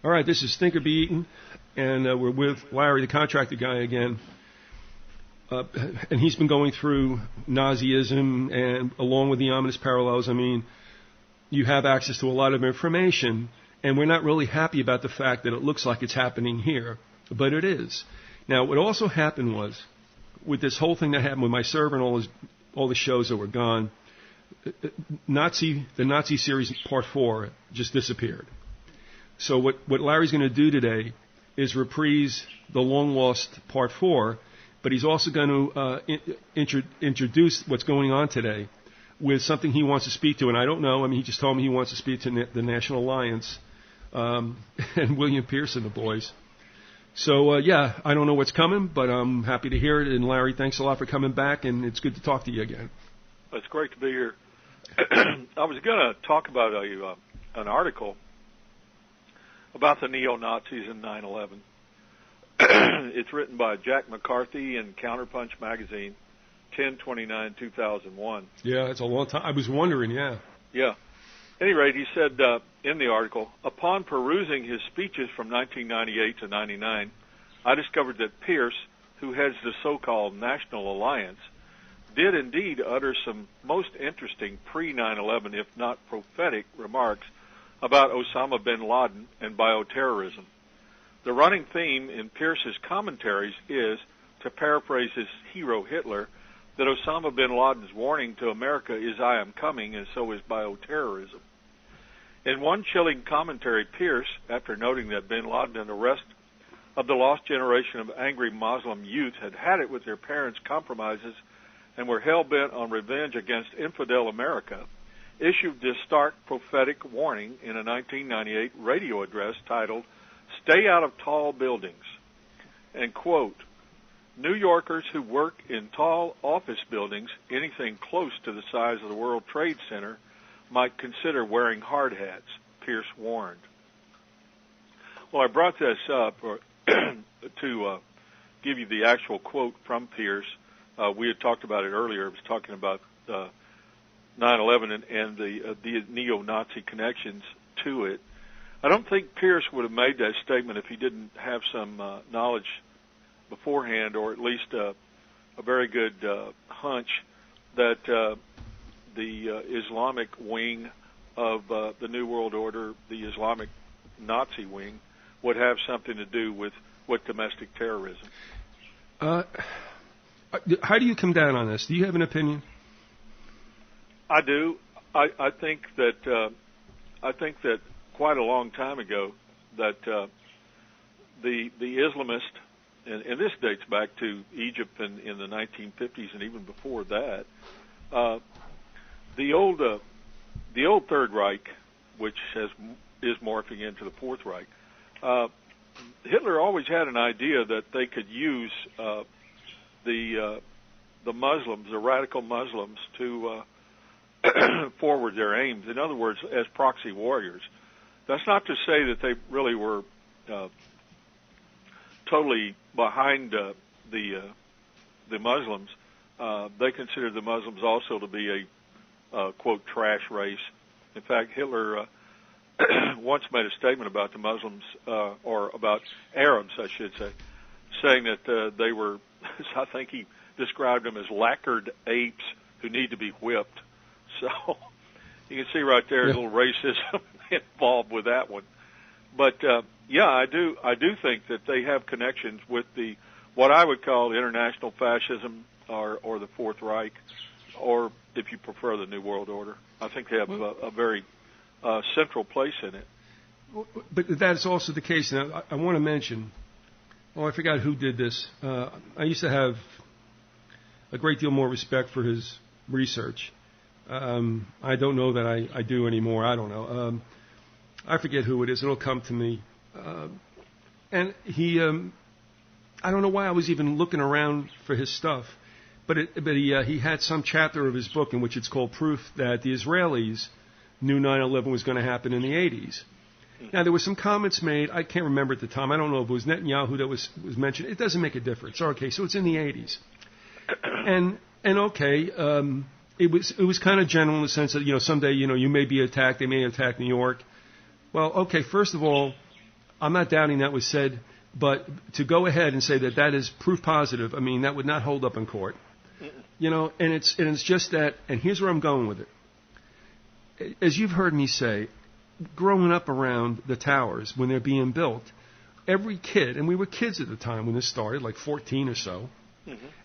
All right, this is Think or Be Eaten, and we're with Larry, the contractor guy, again. And he's been going through Nazism, and along with the ominous parallels, I mean, you have access to a lot of information, and we're not really happy about the fact that it looks like it's happening here, but it is. Now, what also happened was, with this whole thing that happened with my server and all the shows that were gone, the Nazi series Part 4 just disappeared. So what Larry's going to do today is reprise the long-lost Part 4, but he's also going to introduce what's going on today with something he wants to speak to. And I don't know. I mean, he just told me he wants to speak to the National Alliance and William Pierce and the boys. So, yeah, I don't know what's coming, but I'm happy to hear it. And, Larry, thanks a lot for coming back, and it's good to talk to you again. It's great to be here. I was going to talk about an article about the neo-Nazis in 9/11. It's written by Jack McCarthy in Counterpunch magazine, 10/29/2001. Yeah, it's a long time. I was wondering, yeah. Yeah. At any rate, he said in the article, upon perusing his speeches from 1998 to 99, I discovered that Pierce, who heads the so-called National Alliance, did indeed utter some most interesting pre-9/11, if not prophetic, remarks about Osama bin Laden and bioterrorism. The running theme in Pierce's commentaries is, to paraphrase his hero Hitler, that Osama bin Laden's warning to America is I am coming, and so is bioterrorism. In one chilling commentary, Pierce, after noting that bin Laden and the rest of the lost generation of angry Muslim youth had had it with their parents' compromises and were hell-bent on revenge against infidel America, issued this stark prophetic warning in a 1998 radio address titled, Stay Out of Tall Buildings, and quote, New Yorkers who work in tall office buildings, anything close to the size of the World Trade Center, might consider wearing hard hats, Pierce warned. Well, I brought this up to give you the actual quote from Pierce. We had talked about it earlier. It was talking about 9/11 and the neo-Nazi connections to it. I don't think Pierce would have made that statement if he didn't have some knowledge beforehand, or at least a very good hunch that the Islamic wing of the New World Order, the Islamic Nazi wing, would have something to do with domestic terrorism. How do you come down on this? Do you have an opinion? I do. I think that quite a long time ago that the Islamist, and this dates back to Egypt in the 1950s and even before that, the old Third Reich, which is morphing into the Fourth Reich. Hitler always had an idea that they could use the Muslims, the radical Muslims, to forward their aims. In other words, as proxy warriors. That's not to say that they really were totally behind the Muslims. They considered the Muslims also to be a quote trash race. In fact, Hitler once made a statement about the Muslims, or about Arabs, I should say, saying that they were, I think he described them as lacquered apes who need to be whipped. So you can see right there a little racism involved with that one. But yeah, I do think that they have connections with what I would call international fascism, or the Fourth Reich, or if you prefer, the New World Order. I think they have a very central place in it. But that's also the case. Now, I want to mention, I forgot who did this. I used to have a great deal more respect for his research. I don't know that I do anymore. I don't know. I forget who it is. It'll come to me. And he, I don't know why I was even looking around for his stuff, but he had some chapter of his book in which it's called Proof that the Israelis knew 9/11 was going to happen in the 80s. Now, there were some comments made. I can't remember at the time. I don't know if it was Netanyahu that was mentioned. It doesn't make a difference. Okay, so it's in the 80s. And okay, it was kind of general in the sense that, someday, you may be attacked. They may attack New York. Well, okay, first of all, I'm not doubting that was said, but to go ahead and say that that is proof positive, I mean, that would not hold up in court. You know, and it's just that, and here's where I'm going with it. As you've heard me say, growing up around the towers when they're being built, every kid, and we were kids at the time when this started, like 14 or so,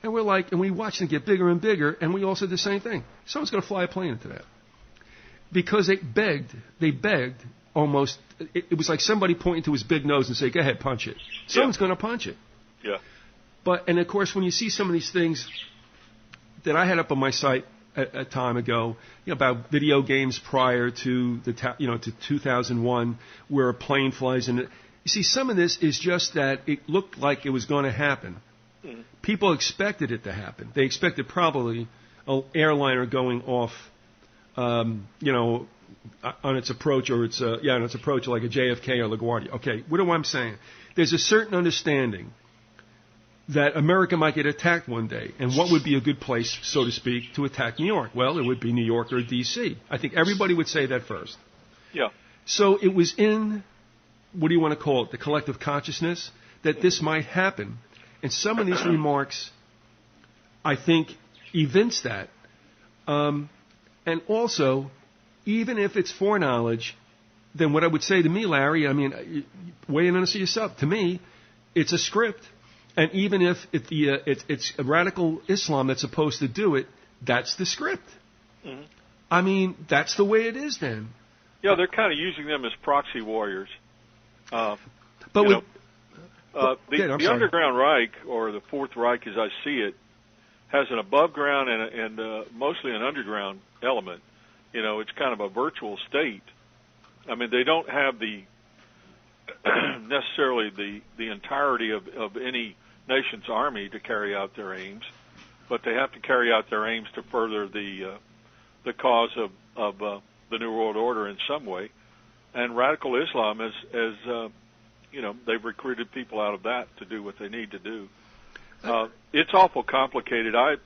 and we watched them get bigger and bigger, and we all said the same thing. Someone's going to fly a plane into that. Because they begged almost, it was like somebody pointing to his big nose and say, go ahead, punch it. Someone's going to punch it. Yeah. And of course, when you see some of these things that I had up on my site a time ago, you know, about video games prior to to 2001, where a plane flies in it. You see, some of this is just that it looked like it was going to happen. People expected it to happen. They expected probably an airliner going off, on its approach, or on its approach like a JFK or LaGuardia. Okay, what am I saying? There's a certain understanding that America might get attacked one day, and what would be a good place, so to speak, to attack New York? Well, it would be New York or D.C. I think everybody would say that first. Yeah. So it was in, what do you want to call it, the collective consciousness, that this might happen. And some of these remarks, I think, evince that. And also, even if it's foreknowledge, then what I would say to me, Larry, I mean, weigh in on this yourself. To me, it's a script. And even if it's a radical Islam that's supposed to do it, that's the script. I mean, that's the way it is then. Yeah, they're kind of using them as proxy warriors. The Underground Reich, or the Fourth Reich as I see it, has an above ground and mostly an underground element. You know, it's kind of a virtual state. I mean, they don't have necessarily the entirety of any nation's army to carry out their aims, but they have to carry out their aims to further the cause of the New World Order in some way. And radical Islam, as they've recruited people out of that to do what they need to do. It's awful complicated. I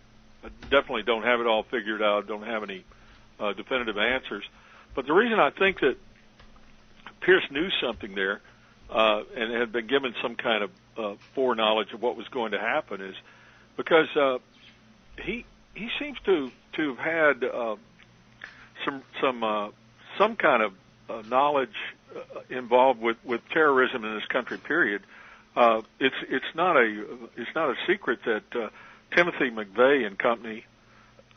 definitely don't have it all figured out, don't have any definitive answers. But the reason I think that Pierce knew something there and had been given some kind of foreknowledge of what was going to happen is because he seems to have had some kind of knowledge involved with terrorism in this country. Period. It's not a secret that Timothy McVeigh and company,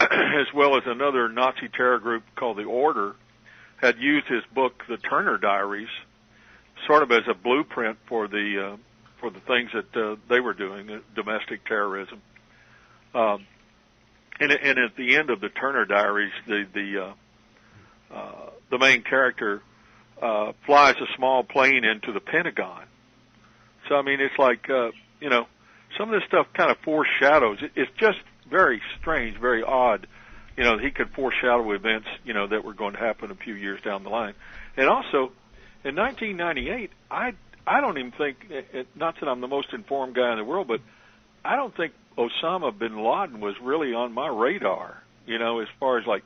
as well as another Nazi terror group called the Order, had used his book, The Turner Diaries, sort of as a blueprint for the things that they were doing, domestic terrorism. And at the end of the Turner Diaries, the main character flies a small plane into the Pentagon. So I mean, it's like some of this stuff kind of foreshadows. It's just very strange, very odd. You know, he could foreshadow events that were going to happen a few years down the line. And also, in 1998, I don't even think, not that I'm the most informed guy in the world, but I don't think Osama bin Laden was really on my radar, as far as like,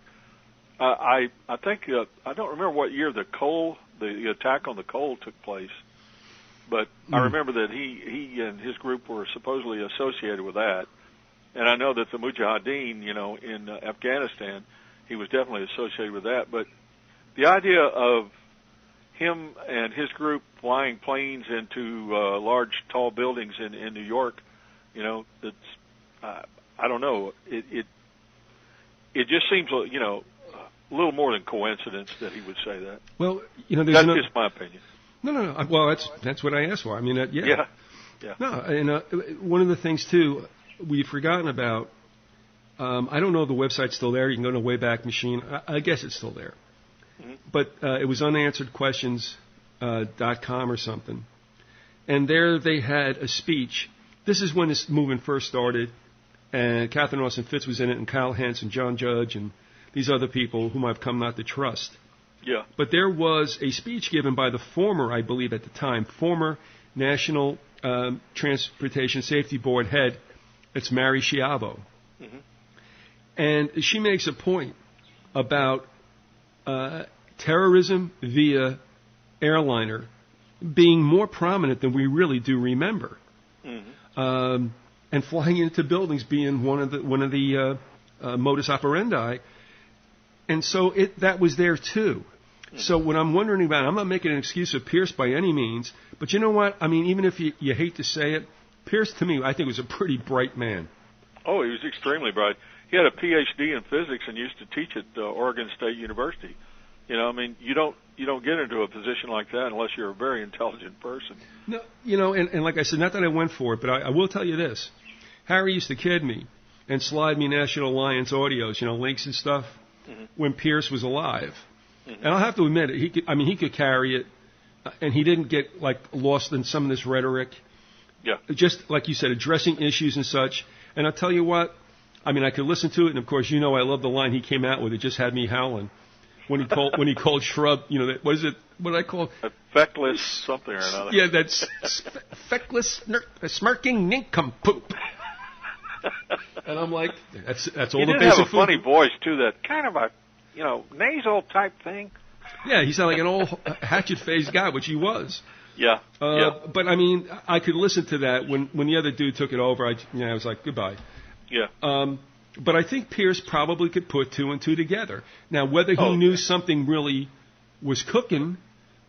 I think, I don't remember what year the attack on the Cole took place, but I remember that he and his group were supposedly associated with that. And I know that the Mujahideen, in Afghanistan, he was definitely associated with that. But the idea of him and his group flying planes into large, tall buildings in New York, that's I don't know. It just seems, a little more than coincidence that he would say that. Well, that's just my opinion. No. Well, that's what I asked for. I mean, yeah. No, and one of the things too we've forgotten about. I don't know if the website's still there. You can go to Wayback Machine. I guess it's still there. But it was unansweredquestions.com or something. And there they had a speech. This is when this movement first started, and Catherine Austin Fitz was in it, and Kyle Hentz and John Judge and these other people whom I've come not to trust. Yeah. But there was a speech given by the former, I believe at the time, former National Transportation Safety Board head. It's Mary Schiavo. And she makes a point about terrorism via airliner being more prominent than we really do remember. Mm-hmm. And flying into buildings being one of the modus operandi. And so that was there too. Mm-hmm. So what I'm wondering about, I'm not making an excuse of Pierce by any means, but you know what? I mean, even if you hate to say it, Pierce to me, I think was a pretty bright man. Oh, he was extremely bright. He had a PhD in physics and used to teach at Oregon State University. You know, I mean, you don't get into a position like that unless you're a very intelligent person. No, you know, and like I said, not that I went for it, but I will tell you this. Harry used to kid me and slide me National Alliance audios, you know, links and stuff, mm-hmm. when Pierce was alive. Mm-hmm. And I'll have to admit it, he could carry it, and he didn't get, like, lost in some of this rhetoric. Yeah. Just, like you said, addressing issues and such. And I'll tell you what, I mean, I could listen to it, and of course, you know I love the line he came out with. It just had me howling. When he called Shrub, you know, what did I call? A feckless something or another. Yeah, that's feckless, smirking nincompoop. And I'm like, that's all he the did basic have a food. funny voice too, that kind of a, you know, nasal type thing. Yeah, he sounded like an old hatchet-faced guy, which he was. Yeah. But I mean, I could listen to that when the other dude took it over. I was like, goodbye. Yeah. But I think Pierce probably could put two and two together. Now, whether he knew something really was cooking,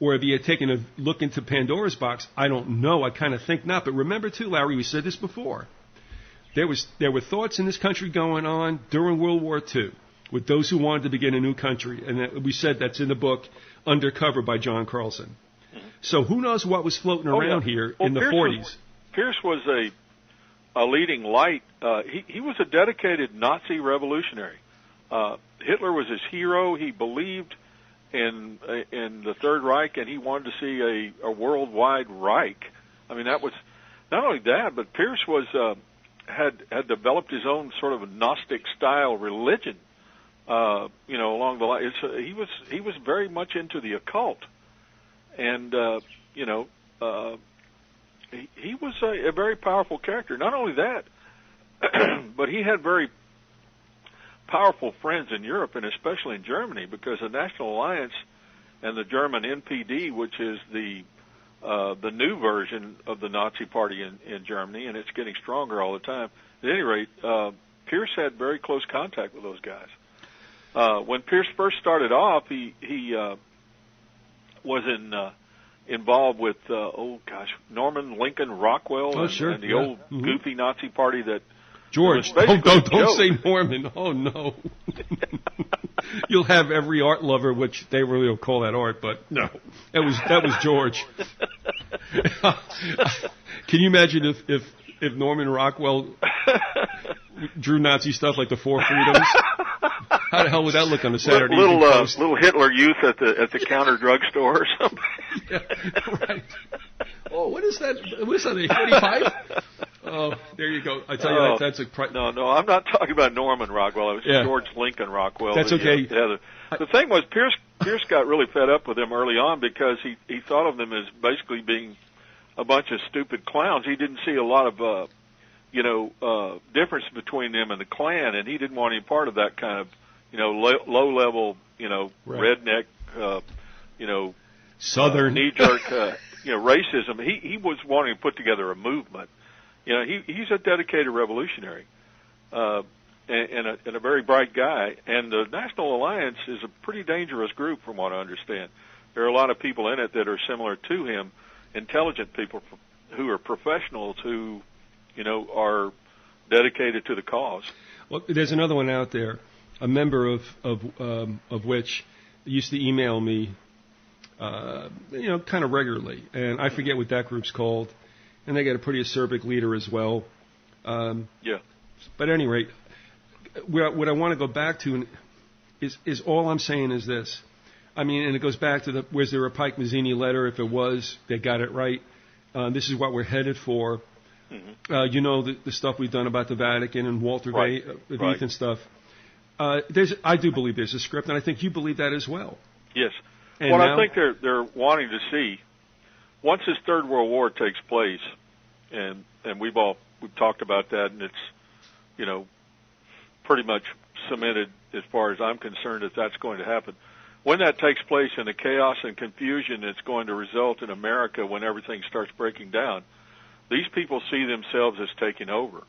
or if he had taken a look into Pandora's box, I don't know. I kind of think not. But remember, too, Larry, we said this before. There were thoughts in this country going on during World War II with those who wanted to begin a new country. And we said that's in the book Undercover by John Carlson. Mm-hmm. So who knows what was floating around here in the 40s. Pierce was a leading light. He was a dedicated Nazi revolutionary. Hitler was his hero. He believed in the Third Reich, and he wanted to see a worldwide Reich. I mean, that was not only that, but Pierce was had developed his own sort of Gnostic style religion. You know, along the line, he was very much into the occult, and you know. He was a very powerful character. Not only that, but he had very powerful friends in Europe and especially in Germany, because the National Alliance and the German NPD, which is the new version of the Nazi Party in Germany, and it's getting stronger all the time. At any rate, Pierce had very close contact with those guys. When Pierce first started off, he was involved with Norman Lincoln Rockwell and the old goofy Nazi Party that George. Don't say Norman. Oh no. You'll have every art lover, which they really don't call that art, but no, that was George. Can you imagine if Norman Rockwell drew Nazi stuff like the Four Freedoms? How the hell would that look on a Saturday? Little Hitler Youth at the counter drugstore or something. Yeah, right. Oh, what is that? What is that? A 45? Oh, there you go. I tell you that's a. No, I'm not talking about Norman Rockwell. It was George Lincoln Rockwell. That's okay. The thing was, Pierce got really fed up with them early on because he thought of them as basically being a bunch of stupid clowns. He didn't see a lot of difference between them and the Klan, and he didn't want any part of that kind of low level redneck Southern knee jerk racism. He was wanting to put together a movement. He's a dedicated revolutionary, and a very bright guy. And the National Alliance is a pretty dangerous group, from what I understand. There are a lot of people in it that are similar to him, intelligent people who are professionals who, are dedicated to the cause. Well, there's another one out there, a member of which used to email me, kind of regularly, and I forget what that group's called. And they got a pretty acerbic leader as well. Yeah. But at any rate, what I want to go back to is all I'm saying is this. I mean, and it goes back to was there a Pike Mazzini letter? If it was, they got it right. This is what we're headed for. Mm-hmm. The stuff we've done about the Vatican and Walter Veith and stuff. I do believe there's a script, and I think you believe that as well. Yes. And I think they're wanting to see, once this Third World War takes place, and we've talked about that, and it's pretty much cemented as far as I'm concerned that that's going to happen. when that takes place and the chaos and confusion that's going to result in America when everything starts breaking down, these people see themselves as taking over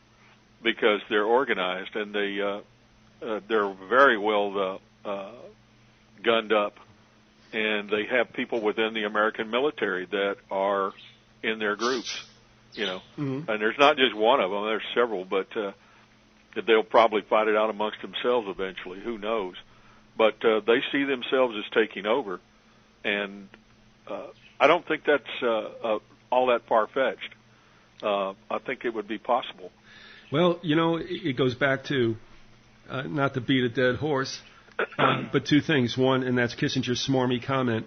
because they're organized and they're very well gunned up, and they have people within the American military that are in their groups, And there's not just one of them; there's several, but they'll probably fight it out amongst themselves eventually. Who knows? But they see themselves as taking over, and I don't think that's all that far-fetched. I think it would be possible. Well, it goes back to, not to beat a dead horse, but two things. One, and that's Kissinger's smarmy comment,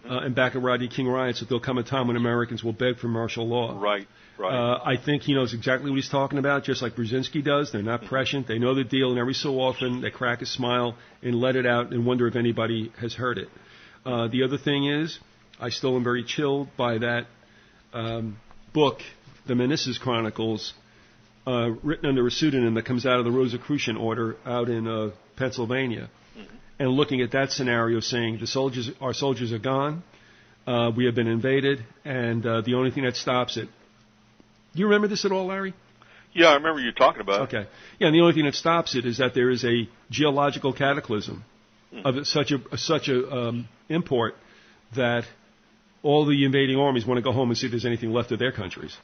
and back at Rodney King riots, that there'll come a time when Americans will beg for martial law. Right. I think he knows exactly what he's talking about, just like Brzezinski does. They're not prescient. They know the deal, and every so often they crack a smile and let it out and wonder if anybody has heard it. The other thing is, I still am very chilled by that book, The Menaces Chronicles, written under a pseudonym that comes out of the Rosicrucian Order out in Pennsylvania, and looking at that scenario, saying our soldiers are gone, we have been invaded, and the only thing that stops it. Do you remember this at all, Larry? Yeah, I remember you talking about it. Okay. Yeah, and the only thing that stops it is that there is a geological cataclysm of such a import that all the invading armies want to go home and see if there's anything left of their countries.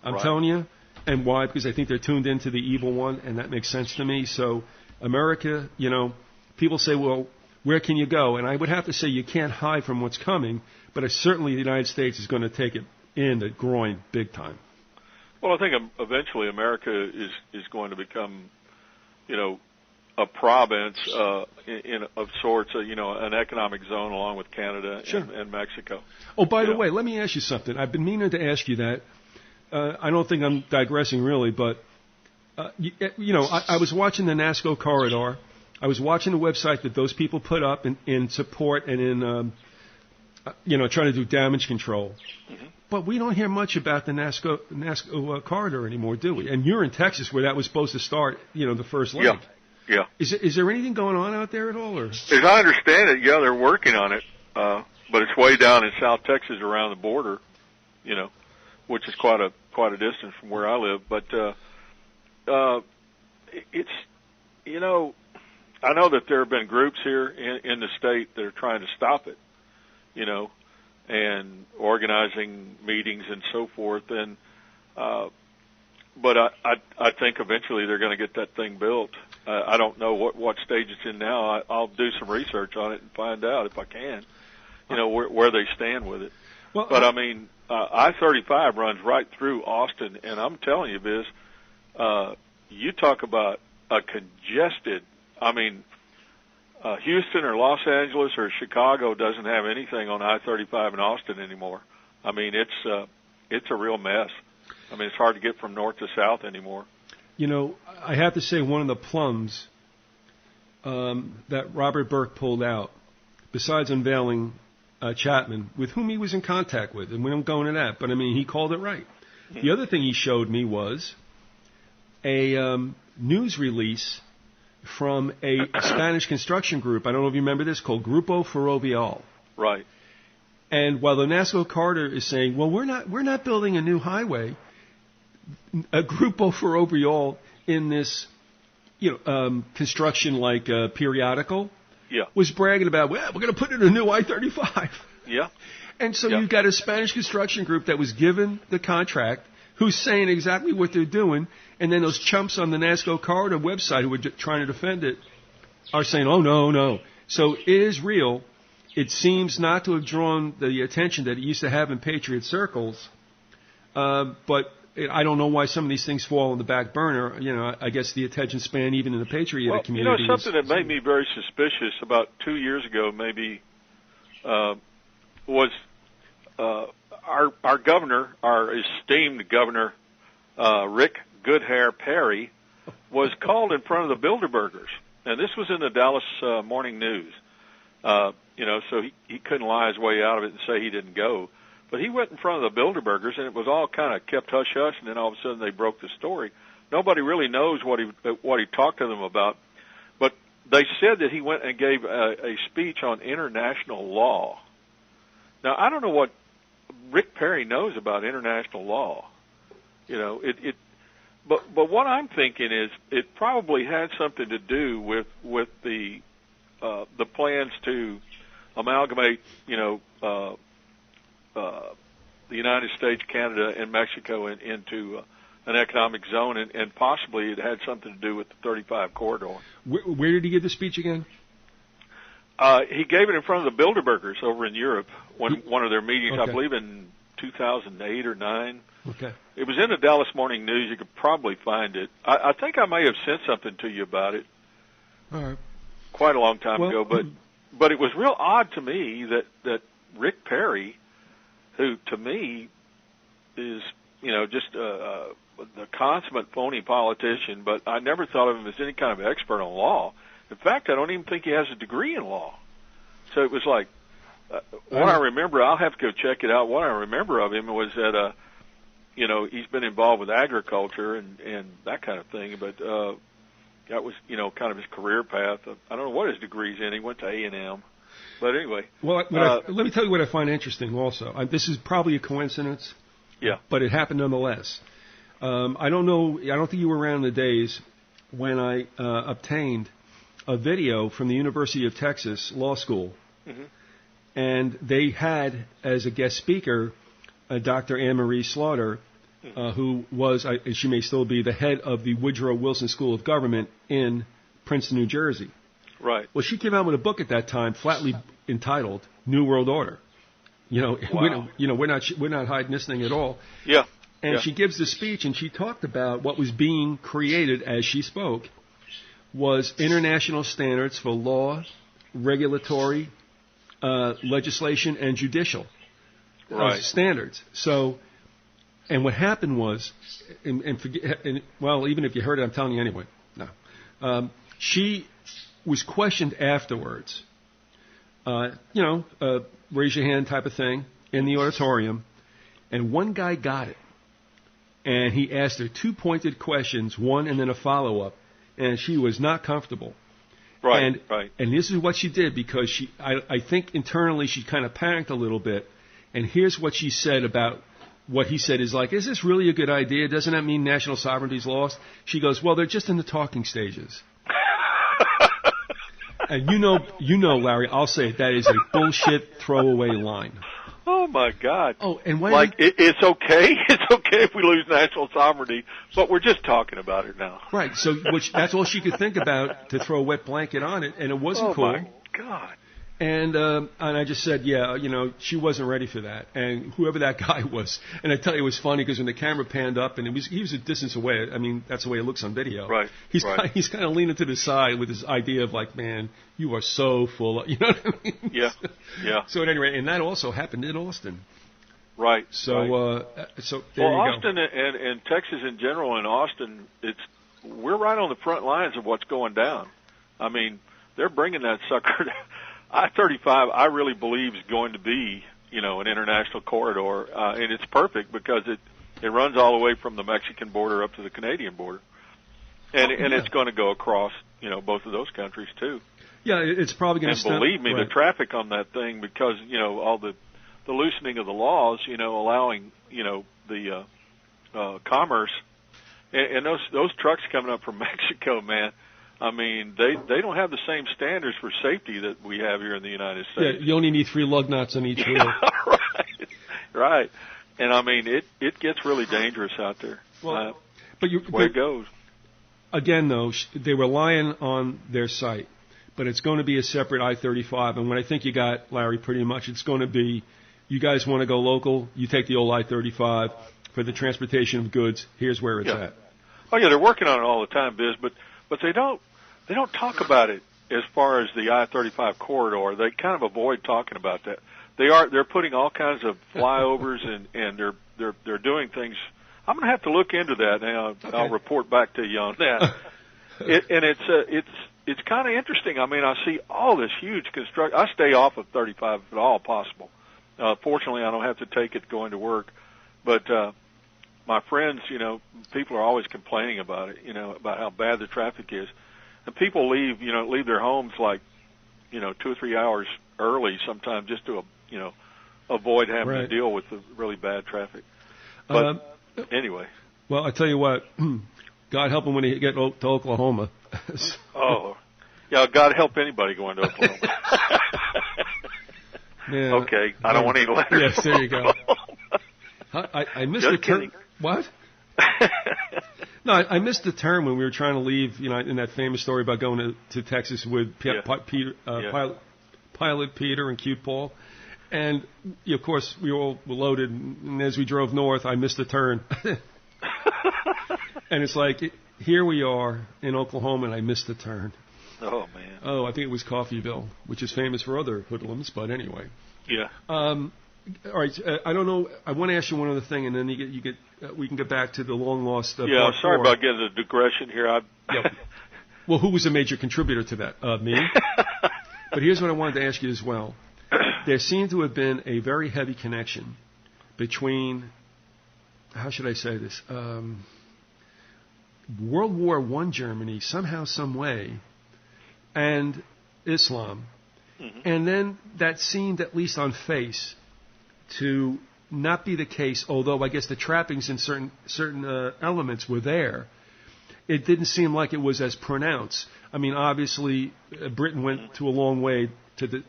I'm telling you. And why? Because I think they're tuned into the evil one, and that makes sense to me. So America, people say, well, where can you go? And I would have to say you can't hide from what's coming, but certainly the United States is going to take it in the groin big time. Well, I think eventually America is going to become, a province of sorts, an economic zone along with Canada and Mexico. Oh, by the way, let me ask you something. I've been meaning to ask you that. I don't think I'm digressing really, but, I was watching the NASCO corridor. I was watching the website that those people put up in support and in, trying to do damage control. Mm-hmm. But we don't hear much about the NASCO corridor anymore, do we? And you're in Texas, where that was supposed to start, the first leg. Yeah. Is there anything going on out there at all? Or? As I understand it, they're working on it, but it's way down in South Texas around the border, which is quite a distance from where I live. But it's, I know that there have been groups here in the state that are trying to stop it, and organizing meetings and so forth. And but I think eventually they're going to get that thing built. I don't know what stage it's in now. I'll do some research on it and find out if I can, where they stand with it. Well, but I mean, I-35 runs right through Austin, and I'm telling you, Biz, you talk about a congested. I mean, Houston or Los Angeles or Chicago doesn't have anything on I-35 in Austin anymore. I mean, it's a real mess. I mean, it's hard to get from north to south anymore. I have to say one of the plums that Robert Burke pulled out, besides unveiling Chapman, with whom he was in contact with, and we don't go into that, but I mean, he called it right. Mm-hmm. The other thing he showed me was a news release from a Spanish construction group. I don't know if you remember this, called Grupo Ferrovial. Right. And while the NASCO corridor is saying, well, we're not building a new highway, a Grupo Ferrovial in this, construction like periodical, was bragging about, well, we're going to put in a new I-35. Yeah. And so you've got a Spanish construction group that was given the contract, who's saying exactly what they're doing, and then those chumps on the NASCO corridor website who were trying to defend it are saying, oh, no. So it is real. It seems not to have drawn the attention that it used to have in Patriot circles, but I don't know why some of these things fall on the back burner. I guess the attention span even in the Patriot community. Something that made me very suspicious about 2 years ago maybe was our governor, our esteemed governor, Rick Goodhair Perry, was called in front of the Bilderbergers. And this was in the Dallas Morning News. So he couldn't lie his way out of it and say he didn't go. But he went in front of the Bilderbergers, and it was all kind of kept hush-hush, and then all of a sudden they broke the story. Nobody really knows what he talked to them about. But they said that he went and gave a speech on international law. Now, I don't know what Rick Perry knows about international law. You know, but what I'm thinking is it probably had something to do with the plans to amalgamate, the United States, Canada, and Mexico into an economic zone, and possibly it had something to do with the 35 corridor. Where did he give the speech again? He gave it in front of the Bilderbergers over in Europe, one of their meetings, okay. I believe in 2008 or 9. Okay. It was in the Dallas Morning News. You could probably find it. I think I may have sent something to you about it. All right. Quite a long time ago, but it was real odd to me that Rick Perry, who to me is just the consummate phony politician, but I never thought of him as any kind of expert on law. In fact, I don't even think he has a degree in law. So it was like, what I remember, I'll have to go check it out. What I remember of him was that, he's been involved with agriculture and that kind of thing, but that was, kind of his career path. I don't know what his degree's in. He went to A&M. But anyway. Well, let me tell you what I find interesting also. This is probably a coincidence. Yeah. But it happened nonetheless. I don't think you were around the days when I obtained a video from the University of Texas Law School. Mm-hmm. And they had as a guest speaker Dr. Anne-Marie Slaughter, who was, she may still be, the head of the Woodrow Wilson School of Government in Princeton, New Jersey. Right. Well, she came out with a book at that time, flatly entitled "New World Order." Wow. We're not hiding this thing at all. Yeah. And she gives the speech, and she talked about what was being created as she spoke was international standards for law, regulatory, legislation, and judicial standards. So, and what happened was, even if you heard it, I'm telling you anyway. No, she was questioned afterwards. Raise your hand type of thing in the auditorium, and one guy got it, and he asked her 2 pointed questions, one and then a follow-up, and she was not comfortable. Right. And this is what she did, because I think internally she kind of panicked a little bit. And here's what she said about what he said is like, is this really a good idea? Doesn't that mean national sovereignty's lost? She goes, well, they're just in the talking stages. And you know, Larry, I'll say it, that is a bullshit throwaway line. Oh my God! Oh, and why? It's okay. It's okay if we lose national sovereignty, but we're just talking about it now. Right. So, that's all she could think about to throw a wet blanket on it, and it wasn't cool. Oh my God! And I just said, she wasn't ready for that. And whoever that guy was, and I tell you, it was funny because when the camera panned up, and he was a distance away. I mean, that's the way it looks on video. Right. He's kind of leaning to the side with his idea of like, man, you are so full of, you know what I mean? Yeah. So at any rate, and that also happened in Austin. Right. So there you Austin go. and Texas in general, and Austin, we're right on the front lines of what's going down. I mean, they're bringing that sucker down. I-35, I really believe, is going to be, an international corridor, and it's perfect because it runs all the way from the Mexican border up to the Canadian border, and it's going to go across, both of those countries too. Yeah, it's probably going to. And believe me, the traffic on that thing, because all the loosening of the laws, allowing the commerce, and those trucks coming up from Mexico, man. I mean, they don't have the same standards for safety that we have here in the United States. Yeah, you only need 3 lug nuts on each wheel. Right. And I mean, it gets really dangerous out there. Well, where it goes. Again, though, they were relying on their site, but it's going to be a separate I-35. And what I think you got, Larry, pretty much, it's going to be, you guys want to go local, you take the old I-35 for the transportation of goods. Here's where it's at. Oh yeah, they're working on it all the time, Biz, but they don't talk about it as far as the I-35 corridor. They kind of avoid talking about that. They're putting all kinds of flyovers and they're doing things. I'm going to have to look into that now. Okay. I'll report back to you on that. It's kind of interesting. I mean, I see all this huge construction. I stay off of 35 if at all possible. Fortunately, I don't have to take it going to work, but my friends, people are always complaining about it, about how bad the traffic is. And people leave their homes like, 2 or 3 hours early sometimes just to, avoid having to deal with the really bad traffic. But anyway. Well, I tell you what, God help them when they get to Oklahoma. Oh, yeah, God help anybody going to Oklahoma. Yeah, okay, I don't want any letters. Yes, there you go. I missed Just the turn. kidding. What? No, I missed the turn when we were trying to leave. In that famous story about going to Texas with Pilot Peter and Cute Paul, and of course we all were loaded. And as we drove north, I missed the turn, and it's like here we are in Oklahoma, and I missed the turn. Oh man. Oh, I think it was Coffeyville, which is famous for other hoodlums, but anyway. Yeah. All right. I don't know. I want to ask you one other thing, and then we can get back to the long lost. Yeah. Sorry about getting a digression here. Yep. Well, who was a major contributor to that? Me. But here's what I wanted to ask you as well. There seemed to have been a very heavy connection between, how should I say this? World War I Germany, somehow, some way, and Islam. Mm-hmm. And then that seemed, at least on face, to not be the case, although I guess the trappings in certain elements were there. It didn't seem like it was as pronounced. I mean, obviously, Britain went to a long way to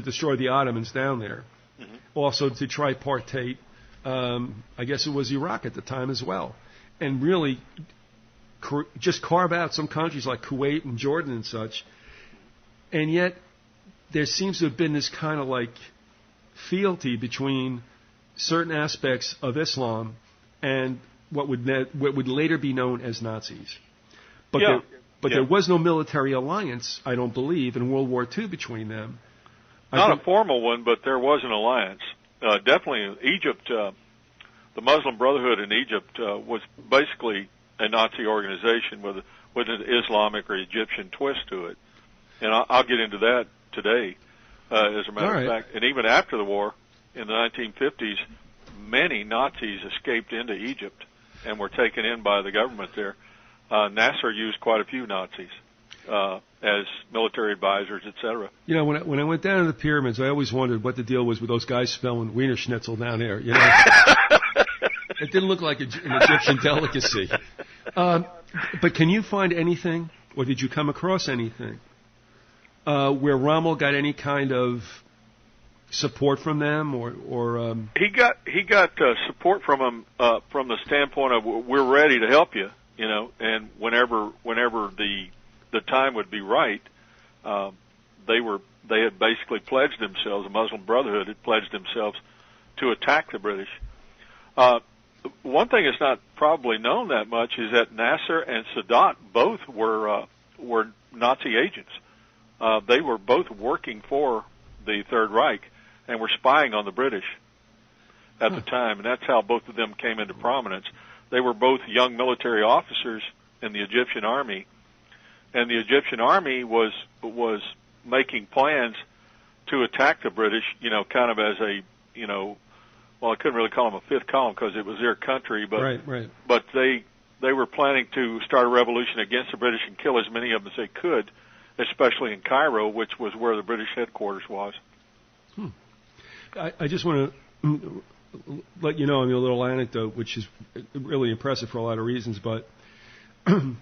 destroy the Ottomans down there. Mm-hmm. Also to tripartite, I guess it was Iraq at the time as well. And really just carve out some countries like Kuwait and Jordan and such. And yet there seems to have been this kind of like fealty between certain aspects of Islam and what would later be known as Nazis. But there was no military alliance, I don't believe, in World War II between them. Not a formal one, but there was an alliance. Definitely in Egypt, the Muslim Brotherhood in Egypt was basically a Nazi organization with an Islamic or Egyptian twist to it. And I'll get into that today, as a matter of fact. And even after the war, in the 1950s, many Nazis escaped into Egypt and were taken in by the government there. Nasser used quite a few Nazis as military advisors, etc. When I went down to the pyramids, I always wondered what the deal was with those guys spelling Wiener Schnitzel down there. It didn't look like an Egyptian delicacy. But can you find anything, or did you come across anything, where Rommel got any kind of support from them, or he got support from them from the standpoint of we're ready to help you, and whenever the time would be right, they had basically pledged themselves. The Muslim Brotherhood had pledged themselves to attack the British. One thing that's not probably known that much is that Nasser and Sadat both were Nazi agents. They were both working for the Third Reich and were spying on the British at the time, and that's how both of them came into prominence. They were both young military officers in the Egyptian army, and the Egyptian army was making plans to attack the British, kind of as a, well, I couldn't really call them a fifth column because it was their country, but right. But they were planning to start a revolution against the British and kill as many of them as they could, especially in Cairo, which was where the British headquarters was. I just want to let you know, a little anecdote, which is really impressive for a lot of reasons, but the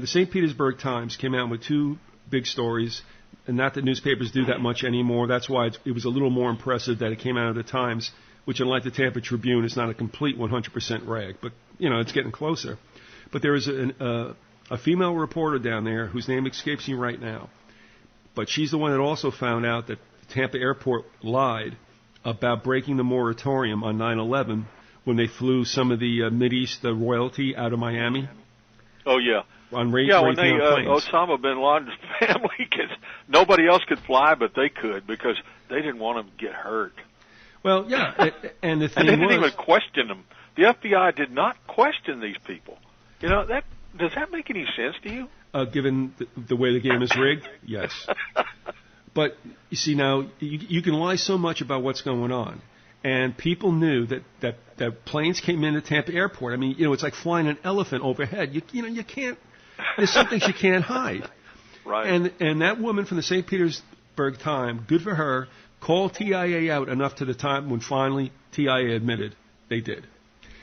St. Petersburg Times came out with two big stories, and not that newspapers do that much anymore. That's why it was a little more impressive that it came out of the Times, which, unlike the Tampa Tribune, is not a complete 100% rag, but, it's getting closer. But there is a female reporter down there whose name escapes me right now, but she's the one that also found out that Tampa Airport lied about breaking the moratorium on 9/11 when they flew some of the Mideast royalty out of Miami. Oh, yeah. When Osama bin Laden's family, nobody else could fly, but they could because they didn't want them to get hurt. Well, yeah, and the thing and they didn't even question them. The FBI did not question these people. Does that make any sense to you? Given the way the game is rigged, yes. But you see, now you can lie so much about what's going on, and people knew that planes came into Tampa Airport. I mean, it's like flying an elephant overhead. You can't There's some things you can't hide. Right. And that woman from the St. Petersburg Time, good for her, called TIA out enough to the time when finally TIA admitted they did.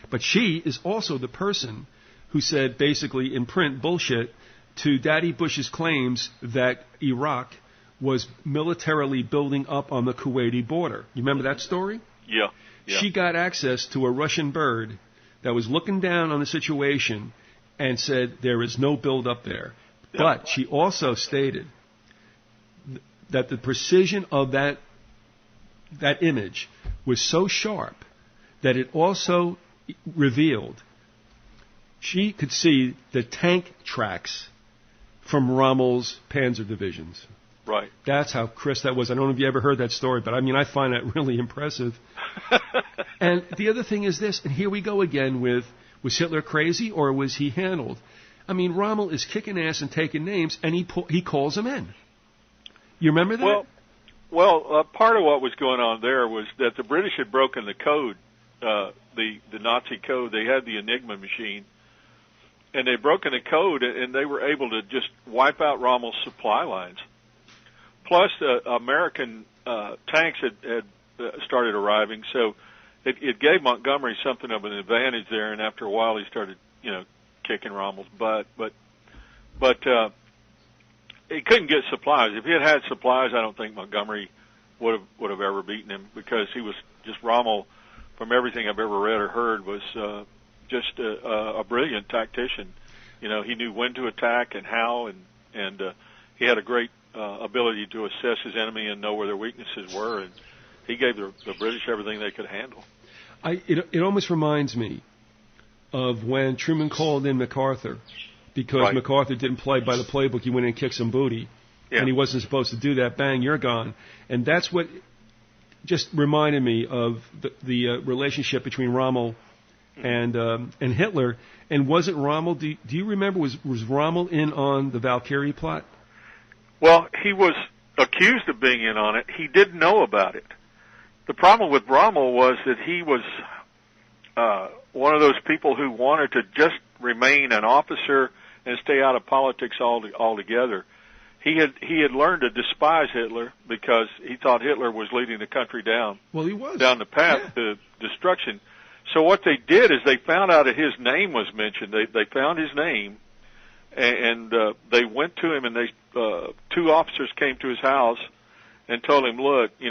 But she is also the person who said, basically in print, bullshit to Daddy Bush's claims that Iraq was militarily building up on the Kuwaiti border. You remember that story? Yeah. She got access to a Russian bird that was looking down on the situation and said there is no build up there. Yeah. But she also stated that the precision of that image was so sharp that it also revealed she could see the tank tracks from Rommel's Panzer divisions. Right. That's how crisp that was. I don't know if you ever heard that story, but I mean, I find that really impressive. And the other thing is this, and here we go again with, was Hitler crazy or was he handled? I mean, Rommel is kicking ass and taking names, and he calls them in. You remember that? Well, part of what was going on there was that the British had broken the code, the Nazi code. They had the Enigma machine, and they'd broken the code, and they were able to just wipe out Rommel's supply lines. Plus, American tanks had started arriving, so it gave Montgomery something of an advantage there. And after a while, he started, kicking Rommel's butt. But he couldn't get supplies. If he had had supplies, I don't think Montgomery would have ever beaten him, because he was just Rommel. From everything I've ever read or heard, was just a brilliant tactician. He knew when to attack and how, and he had a great ability to assess his enemy and know where their weaknesses were, and he gave the British everything they could handle. It almost reminds me of when Truman called in MacArthur, because Right. MacArthur didn't play by the playbook. He went in and kicked some booty, and he wasn't supposed to do that. Bang, you're gone. And that's what just reminded me of the relationship between Rommel and Hitler. And wasn't Rommel? Do you remember? Was Rommel in on the Valkyrie plot? Well, he was accused of being in on it. He didn't know about it. The problem with Rommel was that he was one of those people who wanted to just remain an officer and stay out of politics altogether. He had learned to despise Hitler because he thought Hitler was leading the country down. Well, he was. Down the path to destruction. So what they did is they found out that his name was mentioned. They found his name, and they went to him, and two officers came to his house and told him, look, he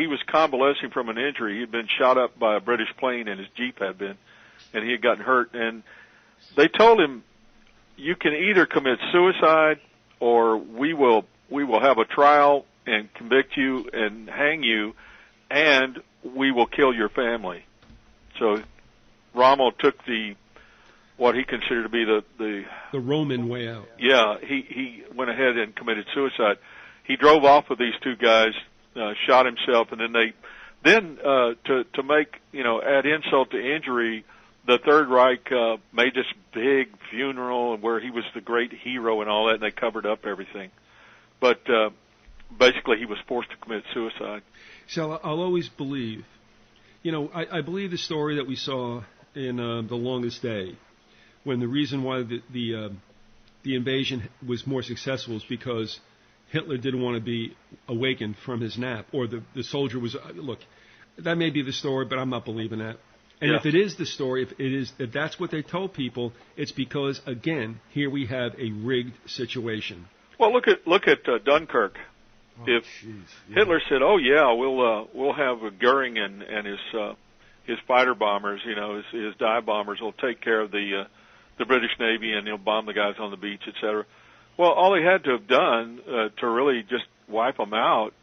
was convalescing from an injury. He had been shot up by a British plane, and his Jeep had been, and he had gotten hurt. And they told him, you can either commit suicide, or we will have a trial and convict you and hang you, and we will kill your family. So Rommel took what he considered to be the Roman way out. Yeah, he went ahead and committed suicide. He drove off with these two guys, shot himself, and then to make add insult to injury, the Third Reich made this big funeral where he was the great hero and all that, and they covered up everything. But basically, he was forced to commit suicide. So I'll always believe. I believe the story that we saw in The Longest Day, when the reason why the invasion was more successful is because Hitler didn't want to be awakened from his nap, or the soldier was. Look, that may be the story, but I'm not believing that. And if it is the story, if that's what they told people, it's because, again, here we have a rigged situation. Well, look at Dunkirk. If Hitler said, "Oh yeah, we'll have Goering and his fighter bombers, his dive bombers will take care of the British Navy, and he'll bomb the guys on the beach, etc." Well, all he had to have done to really just wipe them out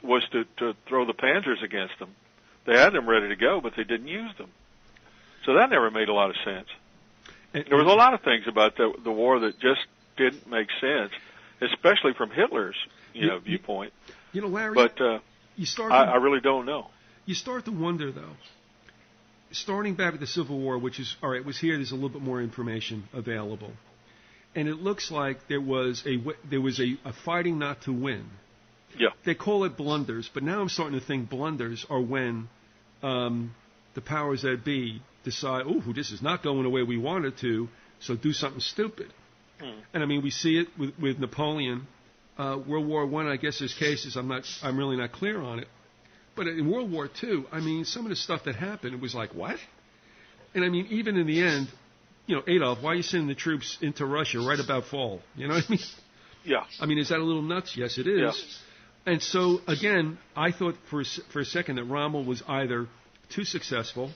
was to throw the Panzers against them. They had them ready to go, but they didn't use them. So that never made a lot of sense. There was a lot of things about the war that just didn't make sense, especially from Hitler's viewpoint. Larry, but I really don't know. You start to wonder, though. Starting back at the Civil War, which is all right, was here. There's a little bit more information available, and it looks like there was a fighting not to win. Yeah. They call it blunders, but now I'm starting to think blunders are when the powers that be decide, this is not going the way we want it to, so do something stupid. And I mean, we see it with Napoleon. World War I guess there's cases I'm really not clear on it. But in World War II, I mean, some of the stuff that happened, it was like, what? And I mean, even in the end, Adolf, why are you sending the troops into Russia right about fall? You know what I mean? Yeah. I mean, is that a little nuts? Yes, it is. Yeah. And so, again, I thought for a second that Rommel was either too successful,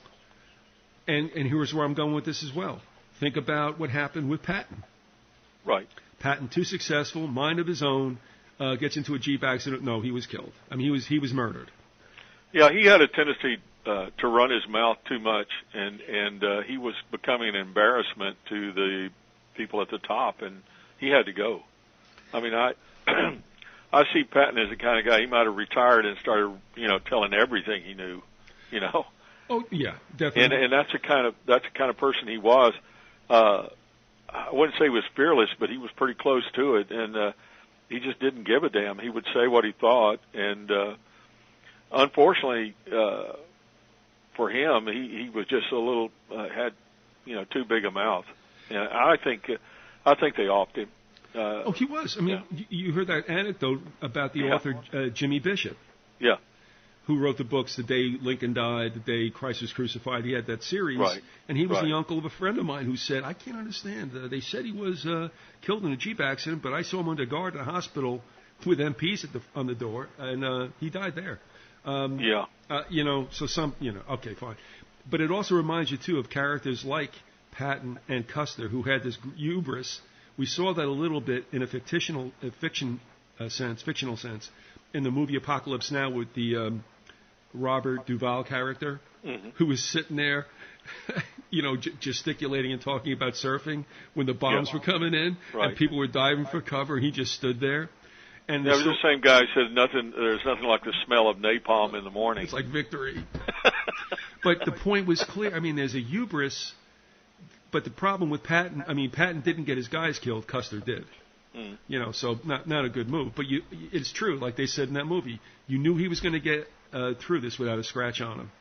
and here's where I'm going with this as well. Think about what happened with Patton. Right. Patton, too successful, mind of his own, gets into a Jeep accident. No, he was killed. I mean, he was murdered. Yeah, he had a tendency to run his mouth too much, and he was becoming an embarrassment to the people at the top, and he had to go. I mean, I see Patton as the kind of guy, he might have retired and started, telling everything he knew, Oh yeah, definitely. And that's the kind of person he was. I wouldn't say he was fearless, but he was pretty close to it, and he just didn't give a damn. He would say what he thought, and unfortunately for him, he was just a little had too big a mouth, and I think they offed him. He was. I mean, you heard that anecdote about the author Jimmy Bishop. Yeah. Who wrote the books The Day Lincoln Died, The Day Christ Was Crucified. He had that series. Right. And he was the uncle of a friend of mine who said, I can't understand. They said he was killed in a Jeep accident, but I saw him under guard in a hospital with MPs on the door, and he died there. Okay, fine. But it also reminds you, too, of characters like Patton and Custer, who had this hubris. We saw that a little bit in a fictional sense, in the movie Apocalypse Now with the Robert Duvall character, who was sitting there, gesticulating and talking about surfing when the bombs were coming in, and people were diving for cover, and he just stood there. And it was the same guy who said there's nothing like the smell of napalm in the morning. It's like victory. But the point was clear. I mean, there's a hubris. But the problem with Patton, Patton didn't get his guys killed. Custer did. So not a good move. But it's true, like they said in that movie. You knew he was going to get through this without a scratch on him.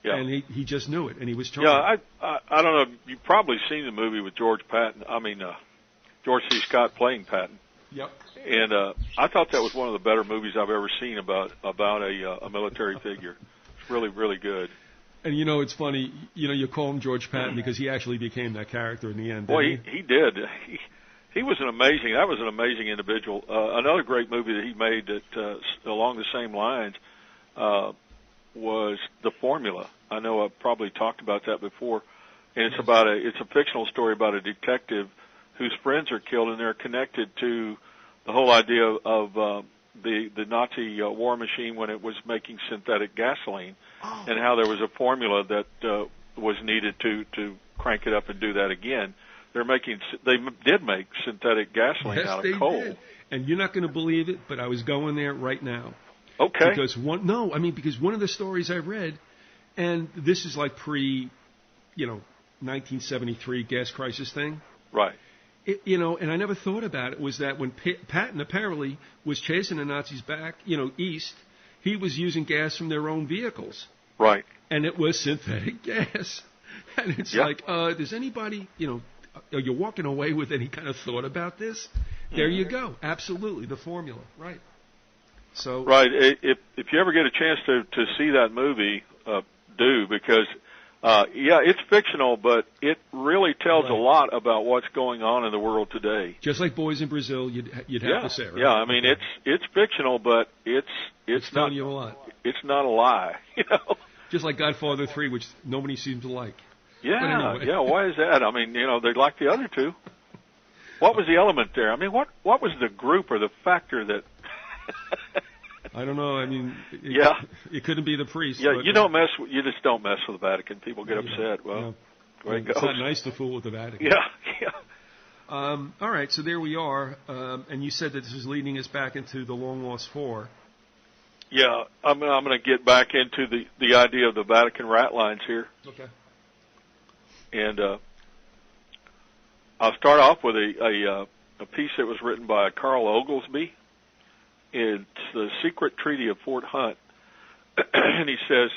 Yeah. And he just knew it, and he was trying. Yeah, I don't know. You've probably seen the movie with George C. Scott playing Patton. Yep. And I thought that was one of the better movies I've ever seen about a military figure. It's really, really good. And it's funny, you call him George Patton because he actually became that character in the end. Well, he did. He was an amazing individual. Another great movie that he made that along the same lines was The Formula. I know I've probably talked about that before. And it's a fictional story about a detective whose friends are killed, and they're connected to the whole idea of the Nazi war machine when it was making synthetic gasoline, and how there was a formula that was needed to crank it up and do that again. They did make synthetic gasoline out of coal. Did. And you're not going to believe it, but I was going there right now. Okay. Because one of the stories I read, and this is like 1973 gas crisis thing. Right. And I never thought about it, was that when Patton apparently was chasing the Nazis back, east, he was using gas from their own vehicles. Right. And it was synthetic gas. And it's like, does anybody, are you walking away with any kind of thought about this? There you go. Absolutely. The formula. Right. So. Right. If you ever get a chance to see that movie, do, because it's fictional, but it really tells a lot about what's going on in the world today. Just like Boys in Brazil, you'd have to say, right? Yeah, it's fictional, but it's telling you a lot. It's not a lie, Just like Godfather 3, which nobody seems to like. Yeah, anyway. yeah. Why is that? They like the other two. What was the element there? What was the group or the factor that? I don't know. It couldn't be the priest. Yeah, you just don't mess with the Vatican. People get upset. Well, there it goes. It's not nice to fool with the Vatican. Yeah. All right, so there we are. And you said that this is leading us back into the Long Lost Four. Yeah, I'm going to get back into the idea of the Vatican rat lines here. Okay. And I'll start off with a piece that was written by Carl Oglesby. It's the Secret Treaty of Fort Hunt. And he says,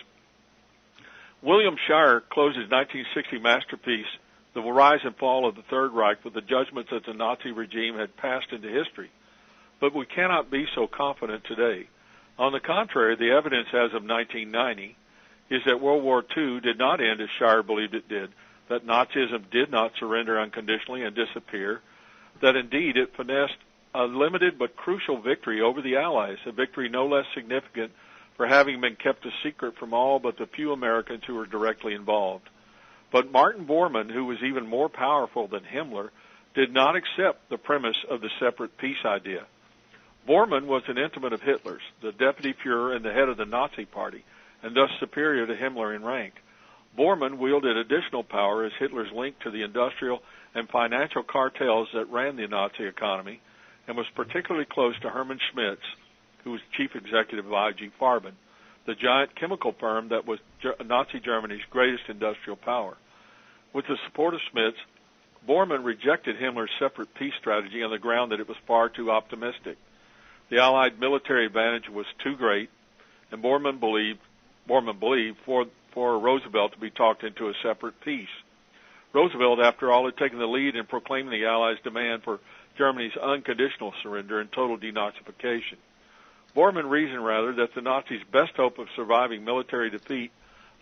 William Shire closed his 1960 masterpiece, the rise and fall of the Third Reich with the judgments that the Nazi regime had passed into history. But we cannot be so confident today. On the contrary, the evidence as of 1990 is that World War II did not end as Shire believed it did, that Nazism did not surrender unconditionally and disappear, that indeed it finessed a limited but crucial victory over the Allies, a victory no less significant for having been kept a secret from all but the few Americans who were directly involved. But Martin Bormann, who was even more powerful than Himmler, did not accept the premise of the separate peace idea. Bormann was an intimate of Hitler's, the deputy Fuhrer and the head of the Nazi Party, and thus superior to Himmler in rank. Bormann wielded additional power as Hitler's link to the industrial and financial cartels that ran the Nazi economy, and was particularly close to Hermann Schmitz, who was chief executive of IG Farben, the giant chemical firm that was Nazi Germany's greatest industrial power. With the support of Schmitz, Bormann rejected Himmler's separate peace strategy on the ground that it was far too optimistic. The Allied military advantage was too great, and Bormann believed for Roosevelt to be talked into a separate peace. Roosevelt, after all, had taken the lead in proclaiming the Allies' demand for Germany's unconditional surrender and total denazification. Bormann reasoned, rather, that the Nazis' best hope of surviving military defeat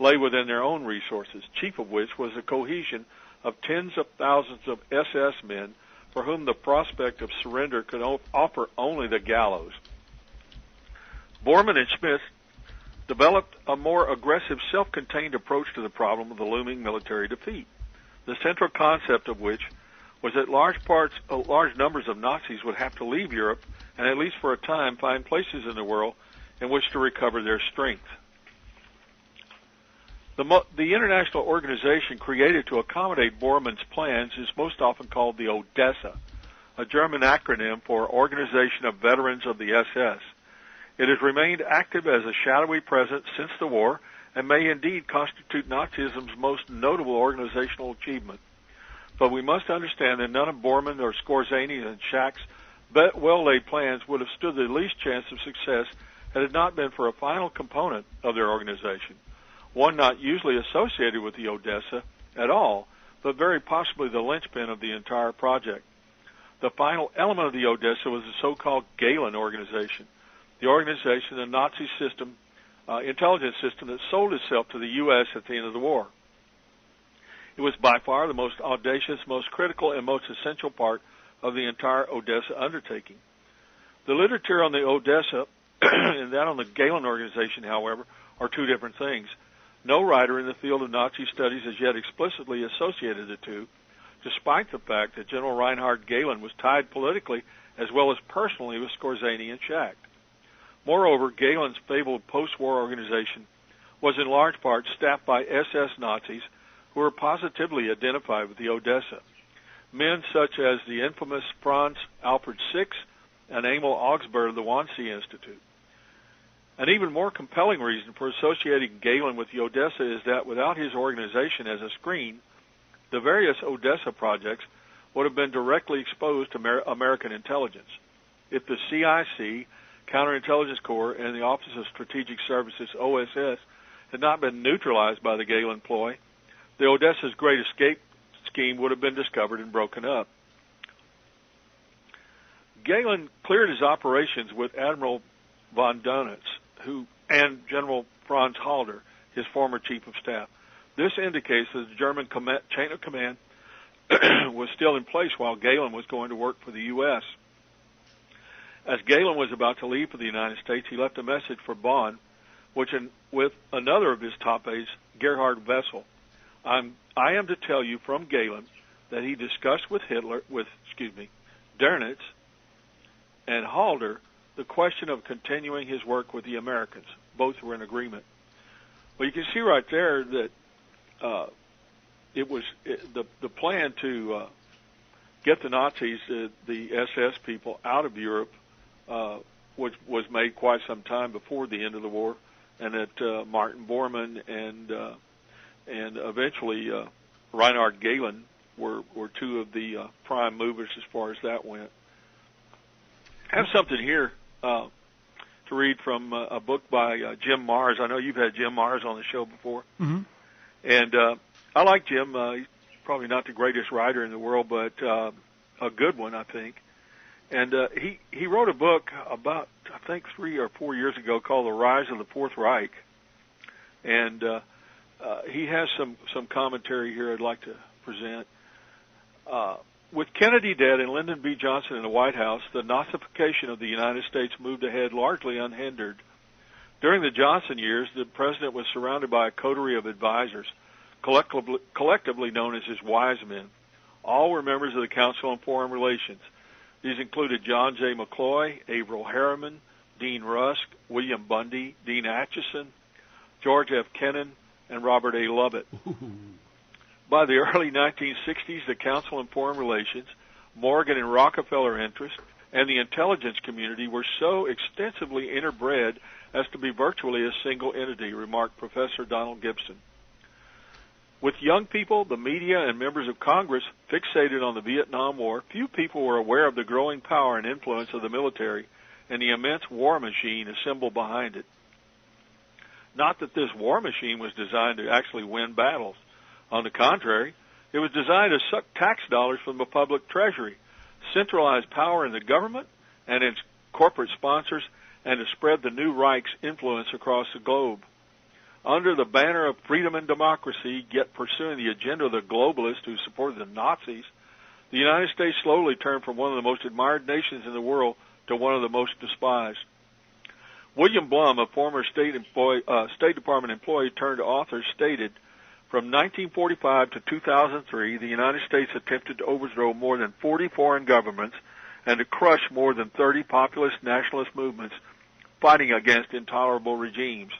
lay within their own resources, chief of which was the cohesion of tens of thousands of SS men for whom the prospect of surrender could offer only the gallows. Bormann and Schmitz developed a more aggressive, self-contained approach to the problem of the looming military defeat, the central concept of which was that large numbers of Nazis would have to leave Europe and, at least for a time, find places in the world in which to recover their strength. The international organization created to accommodate Bormann's plans is most often called the Odessa, a German acronym for Organization of Veterans of the SS. It has remained active as a shadowy presence since the war and may indeed constitute Nazism's most notable organizational achievement. But we must understand that none of Bormann or Skorzeny and Schacht's well-laid plans would have stood the least chance of success had it not been for a final component of their organization, one not usually associated with the Odessa at all, but very possibly the linchpin of the entire project. The final element of the Odessa was the so-called Gehlen organization, the organization, the Nazi system, intelligence system that sold itself to the U.S. at the end of the war. It was by far the most audacious, most critical, and most essential part of the entire Odessa undertaking. The literature on the Odessa and that on the Gehlen organization, however, are two different things. No writer in the field of Nazi studies has yet explicitly associated the two, despite the fact that General Reinhard Gehlen was tied politically as well as personally with Skorzeny and Schacht. Moreover, Gehlen's fabled post-war organization was in large part staffed by SS Nazis who were positively identified with the Odessa. Men such as the infamous Franz Alfred Six and Emil Augsburg of the Wannsee Institute. An even more compelling reason for associating Gehlen with the Odessa is that without his organization as a screen, the various Odessa projects would have been directly exposed to American intelligence. If the CIC, Counterintelligence Corps, and the Office of Strategic Services, OSS, had not been neutralized by the Gehlen ploy, the Odessa's Great Escape scheme would have been discovered and broken up. Gehlen cleared his operations with Admiral von Dönitz and General Franz Halder, his former chief of staff. This indicates that the German chain of command was still in place while Gehlen was going to work for the U.S. As Gehlen was about to leave for the United States, he left a message for Bonn, with another of his top aides, Gerhard Wessel. I am to tell you from Gehlen that he discussed with Dönitz and Halder the question of continuing his work with the Americans. Both were in agreement. Well, you can see right there that the plan to get the Nazis, the SS people, out of Europe was made quite some time before the end of the war, and that Martin Bormann and eventually Reinhard Gehlen were two of the prime movers as far as that went. I have something here to read from a book by Jim Marrs. I know you've had Jim Marrs on the show before. Mm-hmm. And I like Jim. He's probably not the greatest writer in the world, but a good one, I think. And he wrote a book about, I think, 3 or 4 years ago called The Rise of the Fourth Reich. And he has some commentary here I'd like to present. With Kennedy dead and Lyndon B. Johnson in the White House, the Nazification of the United States moved ahead largely unhindered. During the Johnson years, the president was surrounded by a coterie of advisors, collectively known as his wise men. All were members of the Council on Foreign Relations. These included John J. McCloy, Averell Harriman, Dean Rusk, William Bundy, Dean Acheson, George F. Kennan, and Robert A. Lovett. By the early 1960s, the Council on Foreign Relations, Morgan and Rockefeller interests, and the intelligence community were so extensively interbred as to be virtually a single entity, remarked Professor Donald Gibson. With young people, the media, and members of Congress fixated on the Vietnam War, few people were aware of the growing power and influence of the military and the immense war machine assembled behind it. Not that this war machine was designed to actually win battles. On the contrary, it was designed to suck tax dollars from the public treasury, centralize power in the government and its corporate sponsors, and to spread the new Reich's influence across the globe. Under the banner of freedom and democracy, yet pursuing the agenda of the globalists who supported the Nazis, the United States slowly turned from one of the most admired nations in the world to one of the most despised. William Blum, a former State Department employee turned author, stated, from 1945 to 2003, the United States attempted to overthrow more than 40 foreign governments and to crush more than 30 populist nationalist movements fighting against intolerable regimes.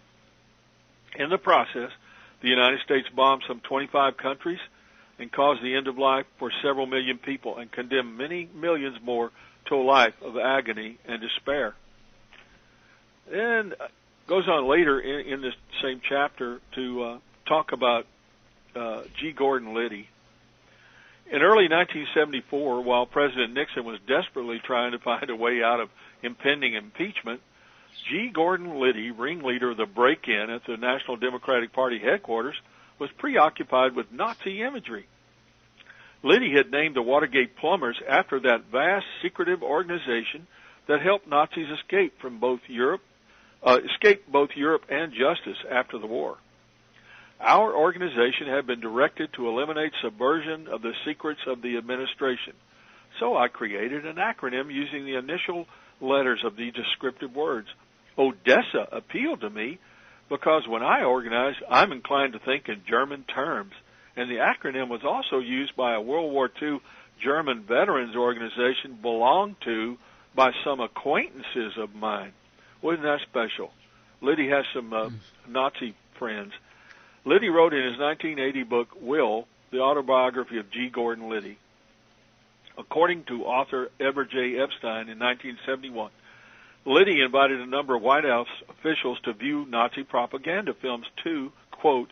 In the process, the United States bombed some 25 countries and caused the end of life for several million people and condemned many millions more to a life of agony and despair. And goes on later in this same chapter to talk about G. Gordon Liddy. In early 1974, while President Nixon was desperately trying to find a way out of impending impeachment, G. Gordon Liddy, ringleader of the break-in at the National Democratic Party headquarters, was preoccupied with Nazi imagery. Liddy had named the Watergate Plumbers after that vast, secretive organization that helped Nazis escape both Europe and justice after the war. Our organization had been directed to eliminate subversion of the secrets of the administration. So I created an acronym using the initial letters of the descriptive words. Odessa appealed to me because when I organize, I'm inclined to think in German terms. And the acronym was also used by a World War II German veterans organization belonged to by some acquaintances of mine. Wasn't that special? Liddy has some Nazi friends. Liddy wrote in his 1980 book, Will, the autobiography of G. Gordon Liddy. According to author Edward J. Epstein in 1971, Liddy invited a number of White House officials to view Nazi propaganda films to, quote,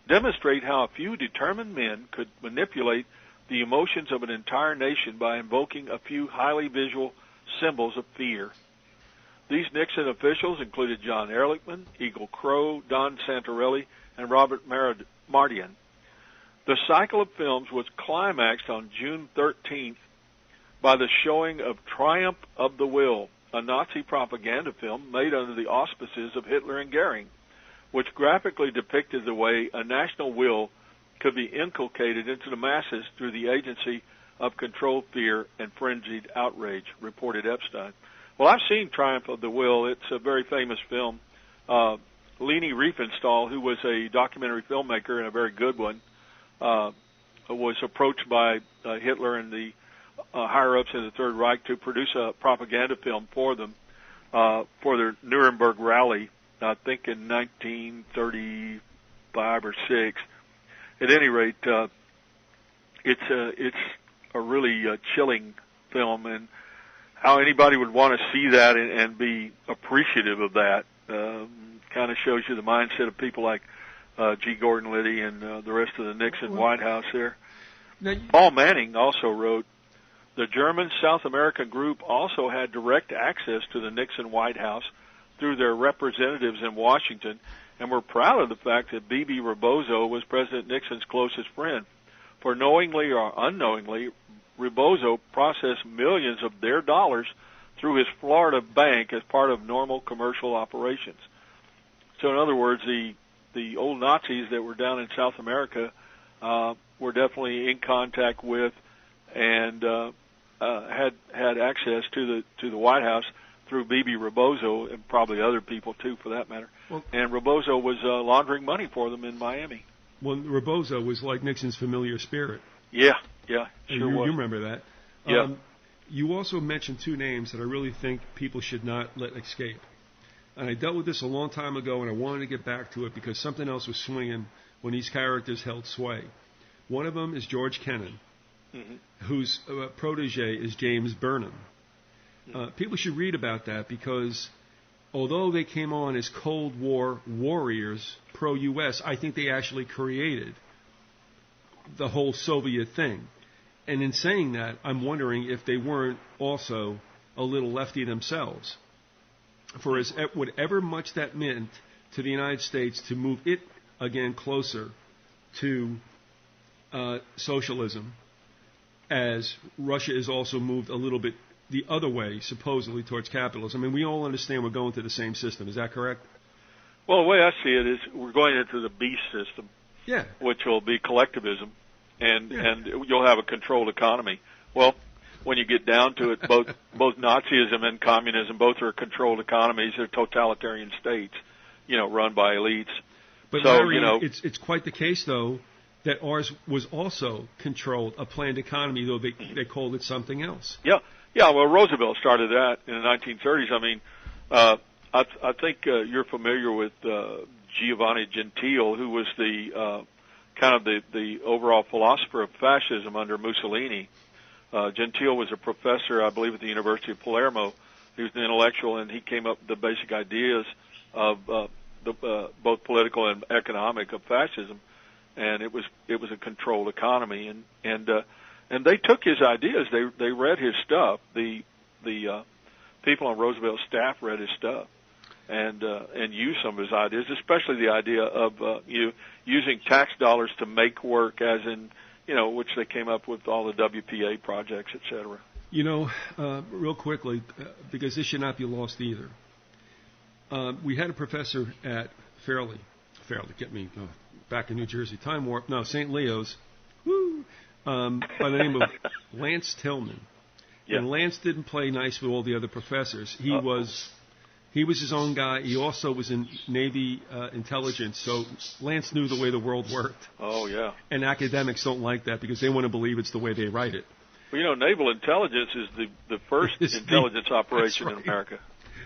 demonstrate how a few determined men could manipulate the emotions of an entire nation by invoking a few highly visual symbols of fear. These Nixon officials included John Ehrlichman, Eagle Crow, Don Santarelli, and Robert Mardian. The cycle of films was climaxed on June 13th by the showing of Triumph of the Will, a Nazi propaganda film made under the auspices of Hitler and Goering, which graphically depicted the way a national will could be inculcated into the masses through the agency of controlled fear and frenzied outrage, reported Epstein. Well, I've seen Triumph of the Will. It's a very famous film. Leni Riefenstahl, who was a documentary filmmaker and a very good one, was approached by Hitler and the higher-ups in the Third Reich to produce a propaganda film for them for their Nuremberg rally, I think in 1935 or 6. At any rate, it's a really chilling film, and how anybody would want to see that and be appreciative of that kind of shows you the mindset of people like G. Gordon Liddy and the rest of the Nixon White House there. Paul Manning also wrote, the German South American group also had direct access to the Nixon White House through their representatives in Washington and were proud of the fact that B.B. Rebozo was President Nixon's closest friend. for knowingly or unknowingly, Rebozo processed millions of their dollars through his Florida bank as part of normal commercial operations. So in other words, the old Nazis that were down in South America were definitely in contact with and had access to the White House through B.B. Rebozo and probably other people too, for that matter. Well, and Rebozo was laundering money for them in Miami. Well, Rebozo was like Nixon's familiar spirit. Yeah, sure you, was. You remember that. Yeah. You also mentioned two names that I really think people should not let escape. And I dealt with this a long time ago, and I wanted to get back to it because something else was swinging when these characters held sway. One of them is George Kennan, whose protege is James Burnham. People should read about that because although they came on as Cold War warriors, pro-U.S., I think they actually created the whole Soviet thing. And in saying that, I'm wondering if they weren't also a little lefty themselves. For as whatever much that meant to the United States to move it again closer to socialism, as Russia is also moved a little bit the other way, supposedly, towards capitalism. I mean, we all understand we're going to the same system. Is that correct? Well, the way I see it is we're going into the beast system, yeah, which will be collectivism, and you'll have a controlled economy. Well, when you get down to it, both Nazism and communism, both are controlled economies. They're totalitarian states, run by elites. But so, Larry, it's quite the case, though, that ours was also controlled, a planned economy, though they called it something else. Yeah, well, Roosevelt started that in the 1930s. I mean, I think you're familiar with Giovanni Gentile, who was the kind of the overall philosopher of fascism under Mussolini. Gentile was a professor, I believe, at the University of Palermo. He was an intellectual, and he came up with the basic ideas of both political and economic of fascism. And it was a controlled economy, and they took his ideas. They read his stuff. The people on Roosevelt's staff read his stuff and used some of his ideas, especially the idea of using tax dollars to make work, as in which they came up with all the WPA projects, et cetera. Real quickly, because this should not be lost either. We had a professor at Fairleigh, get me back in New Jersey, time warp. No, St. Leo's. Woo! By the name of Lance Tillman. Yeah. And Lance didn't play nice with all the other professors. He was his own guy. He also was in Navy intelligence, so Lance knew the way the world worked. Oh, yeah. And academics don't like that because they want to believe it's the way they write it. Well, naval intelligence is the first intelligence operation in America.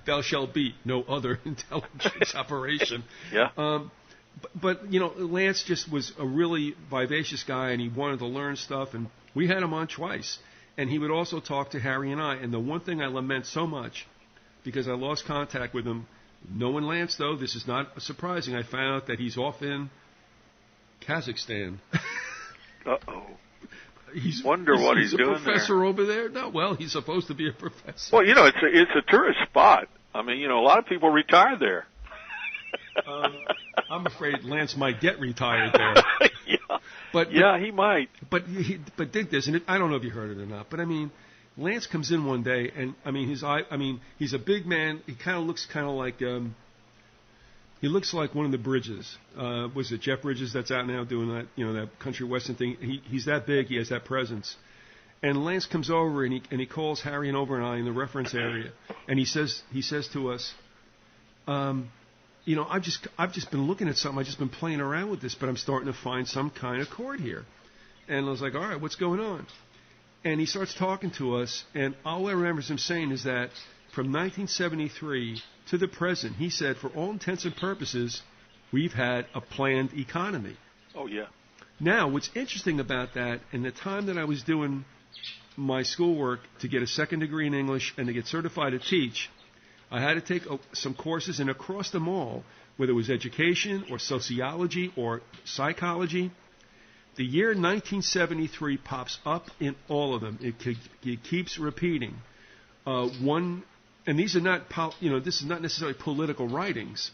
Thou shalt be no other intelligence operation. Yeah. But Lance just was a really vivacious guy, and he wanted to learn stuff, and we had him on twice. And he would also talk to Harry and I. And the one thing I lament so much, because I lost contact with him, knowing Lance, though, this is not surprising. I found out that he's off in Kazakhstan. Uh-oh. Wonder what he's doing there. He's a professor over there? No, well, he's supposed to be a professor. Well, it's a tourist spot. I mean, a lot of people retire there. I'm afraid Lance might get retired there. Yeah. He might. But dig this, and I don't know if you heard it or not, but I mean, Lance comes in one day, and I mean, he's a big man. He kind of looks like he looks like one of the Bridges. Was it Jeff Bridges that's out now doing that, that country western thing? He's that big. He has that presence. And Lance comes over and he calls Harry and I in the reference area, and he says to us, I've just been looking at something. I've just been playing around with this, but I'm starting to find some kind of chord here. And I was like, all right, what's going on? And he starts talking to us, and all I remember him saying is that from 1973 to the present, he said, for all intents and purposes, we've had a planned economy. Oh, yeah. Now, what's interesting about that, in the time that I was doing my schoolwork to get a second degree in English and to get certified to teach, I had to take some courses, and across them all, whether it was education or sociology or psychology, the year 1973 pops up in all of them. It keeps repeating. And these are not, this is not necessarily political writings.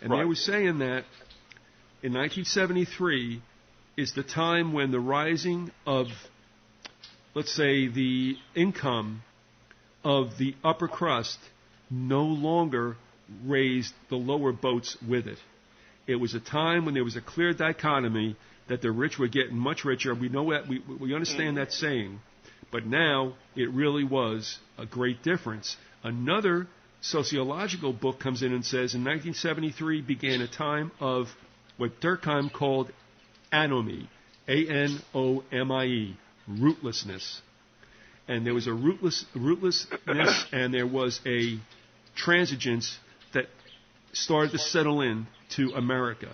And They were saying that in 1973, is the time when the rising of, let's say, the income of the upper crust no longer raised the lower boats with it. It was a time when there was a clear dichotomy that the rich were getting much richer. We know that, we understand that saying, but now it really was a great difference. Another sociological book comes in and says in 1973 began a time of what Durkheim called anomie, A-N-O-M-I-E, rootlessness. And there was a rootlessness and there was a transigence that started to settle in to America.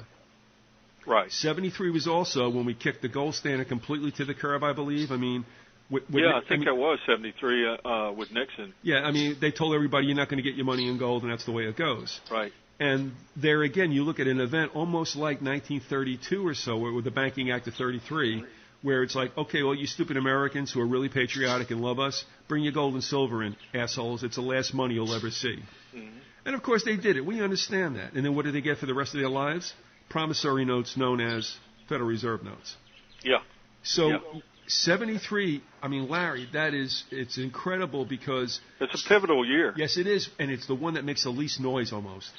Right. 73 was also when we kicked the gold standard completely to the curb, I believe. I mean, I think that was 73 with Nixon. Yeah, I mean, they told everybody you're not going to get your money in gold, and that's the way it goes. Right. And there again, you look at an event almost like 1932 or so, with the Banking Act of 33, where it's like, okay, well, you stupid Americans who are really patriotic and love us, bring your gold and silver in, assholes. It's the last money you'll ever see. Mm-hmm. And, of course, they did it. We understand that. And then what did they get for the rest of their lives? Promissory notes known as Federal Reserve notes. Yeah. So 73, I mean, Larry, it's incredible because... It's a pivotal year. Yes, it is. And it's the one that makes the least noise almost.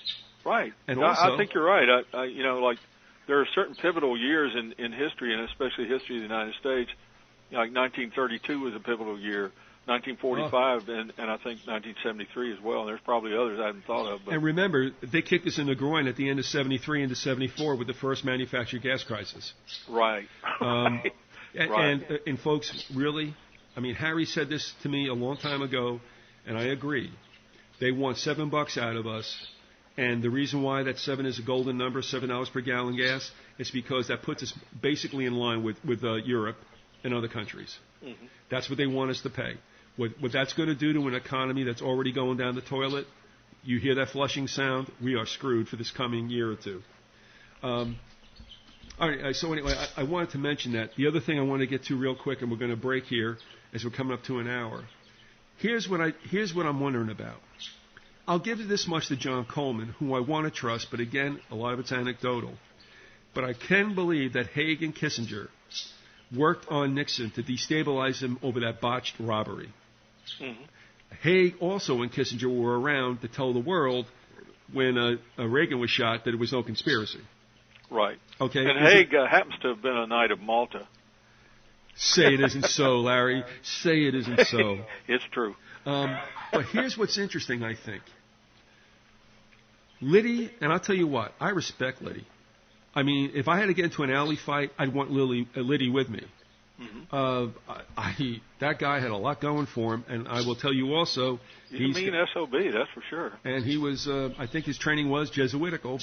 Right. And also, I think you're right. Like there are certain pivotal years in history, and especially history of the United States. Like 1932 was a pivotal year. 1945 and I think 1973 as well. And there's probably others I haven't thought of. But. And remember, they kicked us in the groin at the end of 73 into 74 with the first manufactured gas crisis. Right. Right. And folks, really, I mean, Harry said this to me a long time ago, and I agree. They want $7 out of us, and the reason why that 7 is a golden number, $7 per gallon gas, is because that puts us basically in line with Europe and other countries. Mm-hmm. That's what they want us to pay. What that's going to do to an economy that's already going down the toilet, you hear that flushing sound, we are screwed for this coming year or two. All right, so anyway, I wanted to mention that. The other thing I want to get to real quick, and we're going to break here as we're coming up to an hour. Here's what I'm wondering about. I'll give this much to John Coleman, who I want to trust, but again, a lot of it's anecdotal. But I can believe that Haig and Kissinger worked on Nixon to destabilize him over that botched robbery. Mm-hmm. Haig also and Kissinger were around to tell the world when Reagan was shot that it was no conspiracy. Right. Okay. And Haig happens to have been a Knight of Malta. Say it isn't so, Larry. Say it isn't so. It's true. But here's what's interesting, I think. Liddy, and I'll tell you what, I respect Liddy. I mean, if I had to get into an alley fight, I'd want Liddy with me. Mm-hmm. That guy had a lot going for him, and I will tell you also... He's a mean SOB, that's for sure. And he was, I think his training was Jesuitical,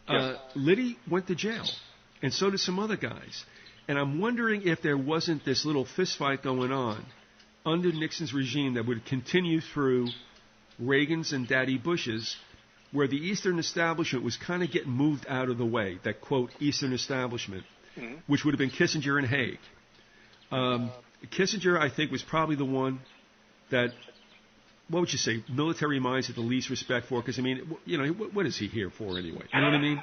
but Liddy went to jail, and so did some other guys. And I'm wondering if there wasn't this little fist fight going on under Nixon's regime that would continue through Reagan's and Daddy Bush's, where the Eastern establishment was kind of getting moved out of the way, that, quote, Eastern establishment, which would have been Kissinger and Haig. Kissinger, I think, was probably the one that, what would you say, military minds had the least respect for, because, I mean, you know, what is he here for anyway? You know what I mean?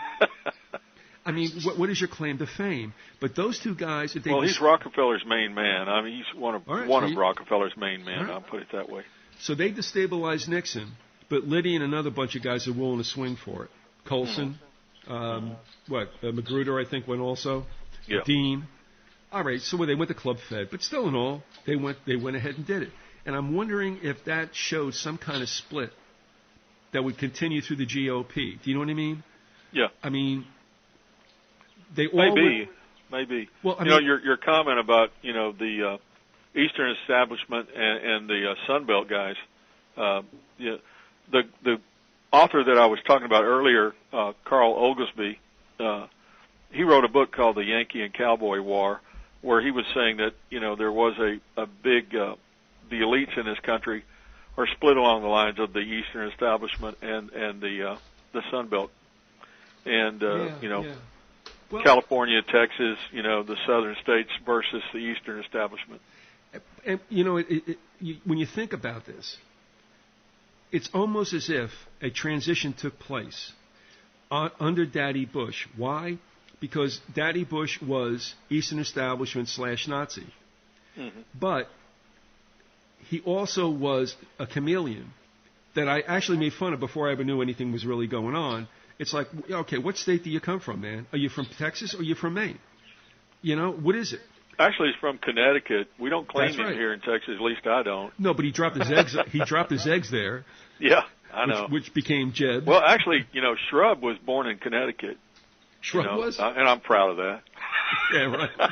I mean, what is your claim to fame? But those two guys... If they he's Rockefeller's main man. I mean, he's one of Rockefeller's main men, I'll put it that way. So they destabilized Nixon, but Liddy and another bunch of guys are willing to swing for it. Colson, Magruder, I think, went also. Yeah. Dean. All right, so they went to Club Fed, but still in all, they went ahead and did it. And I'm wondering if that showed some kind of split that would continue through the GOP. Do you know what I mean? Yeah. I mean, they all maybe. Well, I mean, your comment about the Eastern establishment and the Sunbelt guys. The author that I was talking about earlier, Carl Oglesby, he wrote a book called The Yankee and Cowboy War, where he was saying that there was a big the elites in this country are split along the lines of the Eastern establishment and the Sun Belt, and well, California, Texas, the southern states versus the Eastern establishment. And when you think about this, it's almost as if a transition took place under Daddy Bush. Why? because Daddy Bush was Eastern Establishment / Nazi. Mm-hmm. But he also was a chameleon that I actually made fun of before I ever knew anything was really going on. It's like, okay, what state do you come from, man? Are you from Texas or are you from Maine? What is it? Actually, he's from Connecticut. We don't claim him here in Texas. At least I don't. No, but he dropped his eggs. He dropped his eggs there. Yeah, I know. Which became Jeb. Well, actually, Shrub was born in Connecticut. Shrub was, and I'm proud of that. Yeah, right.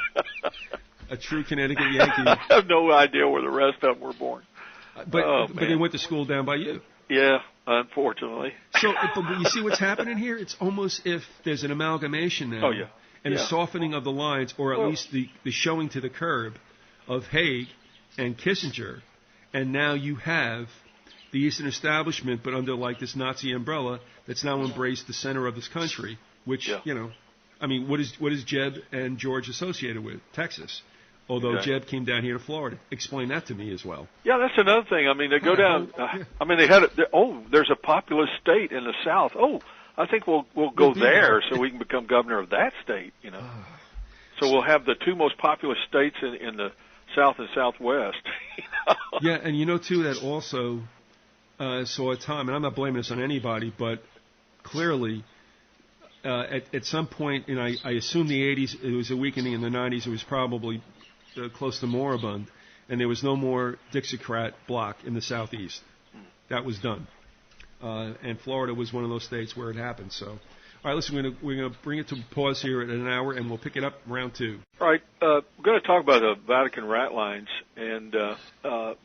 A true Connecticut Yankee. I have no idea where the rest of them were born. But they went to school down by you. Yeah, unfortunately. So, but you see what's happening here? It's almost if there's an amalgamation now. Oh, yeah. And a softening of the lines, or at least the showing to the curb of Haig and Kissinger. And now you have the Eastern Establishment, but under like this Nazi umbrella that's now embraced the center of this country, which, what is Jeb and George associated with? Texas. Although Jeb came down here to Florida. Explain that to me as well. Yeah, that's another thing. I mean, they go down. They had there's a populous state in the South. Oh, I think we'll go there so we can become governor of that state. So we'll have the two most populous states in the South and Southwest. Yeah, and too that also saw a time, and I'm not blaming this on anybody, but clearly. At some point, I assume the 80s, it was a weakening. In the 90s, it was probably close to moribund, and there was no more Dixiecrat bloc in the Southeast. That was done. And Florida was one of those states where it happened. So, all right, listen, we're going to bring it to a pause here at an hour, and we'll pick it up round two. All right, we're going to talk about the Vatican rat lines and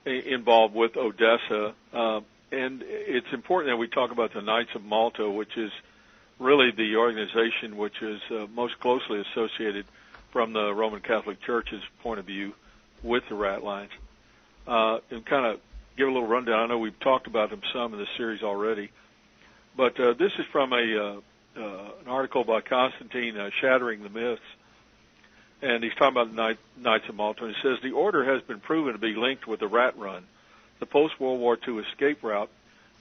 involved with Odessa. And it's important that we talk about the Knights of Malta, which is really the organization which is most closely associated from the Roman Catholic Church's point of view with the rat lines. And kind of give a little rundown. I know we've talked about them some in this series already, but this is from an article by Constantine, Shattering the Myths, and he's talking about the Knights of Malta, and he says, the order has been proven to be linked with the rat run, the post-World War II escape route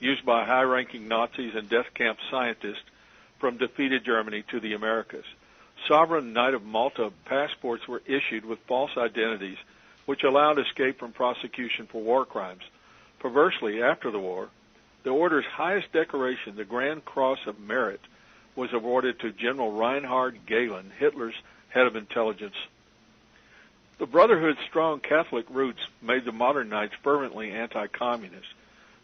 used by high-ranking Nazis and death camp scientists from defeated Germany to the Americas. Sovereign Knight of Malta passports were issued with false identities, which allowed escape from prosecution for war crimes. Perversely, after the war, the order's highest decoration, the Grand Cross of Merit, was awarded to General Reinhard Gehlen, Hitler's head of intelligence. The Brotherhood's strong Catholic roots made the modern Knights fervently anti-communist.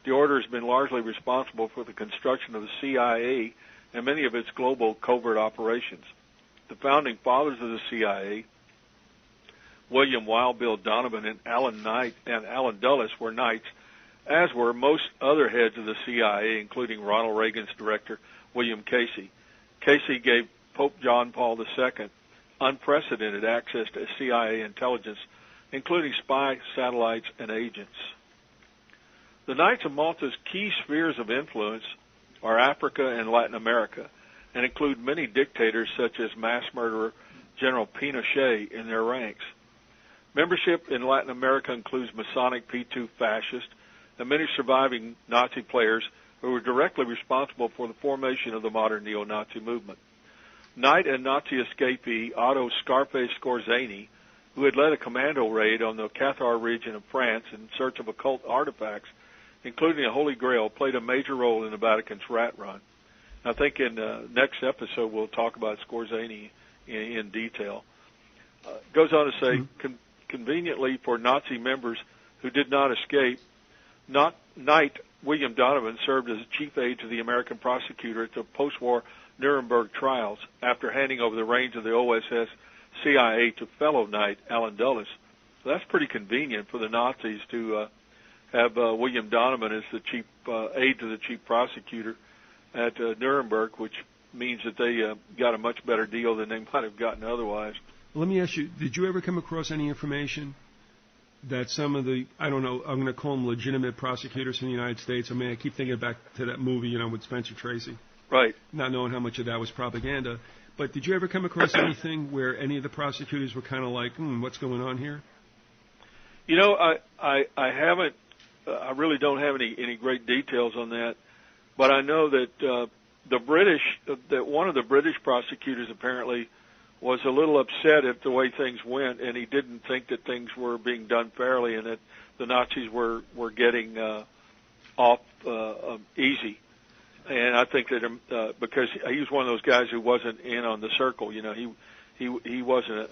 The order has been largely responsible for the construction of the CIA and many of its global covert operations. The founding fathers of the CIA, William Wild Bill Donovan and Alan Dulles, were Knights, as were most other heads of the CIA, including Ronald Reagan's director, William Casey. Casey gave Pope John Paul II unprecedented access to CIA intelligence, including spy satellites and agents. The Knights of Malta's key spheres of influence are Africa and Latin America, and include many dictators such as mass murderer General Pinochet in their ranks. Membership in Latin America includes Masonic P2 fascists and many surviving Nazi players who were directly responsible for the formation of the modern neo-Nazi movement. Knight and Nazi escapee Otto Scarface Skorzeny, who had led a commando raid on the Cathar region of France in search of occult artifacts, including a Holy Grail, played a major role in the Vatican's rat run. I think in the next episode we'll talk about Skorzeny in detail. Goes on to say, conveniently for Nazi members who did not escape, Knight William Donovan served as chief aide to the American prosecutor at the post-war Nuremberg trials after handing over the reins of the OSS CIA to fellow Knight Alan Dulles. So that's pretty convenient for the Nazis to have William Donovan as the chief aide to the chief prosecutor at Nuremberg, which means that they got a much better deal than they might have gotten otherwise. Let me ask you, did you ever come across any information that some of the, I don't know, I'm going to call them legitimate prosecutors in the United States, I mean, I keep thinking back to that movie, with Spencer Tracy. Right. Not knowing how much of that was propaganda. But did you ever come across anything where any of the prosecutors were kind of like, what's going on here? I haven't, I really don't have any great details on that. But I know that the British, that one of the British prosecutors apparently was a little upset at the way things went, and he didn't think that things were being done fairly, and that the Nazis were getting off easy. And I think that because he was one of those guys who wasn't in on the circle, you know, he wasn't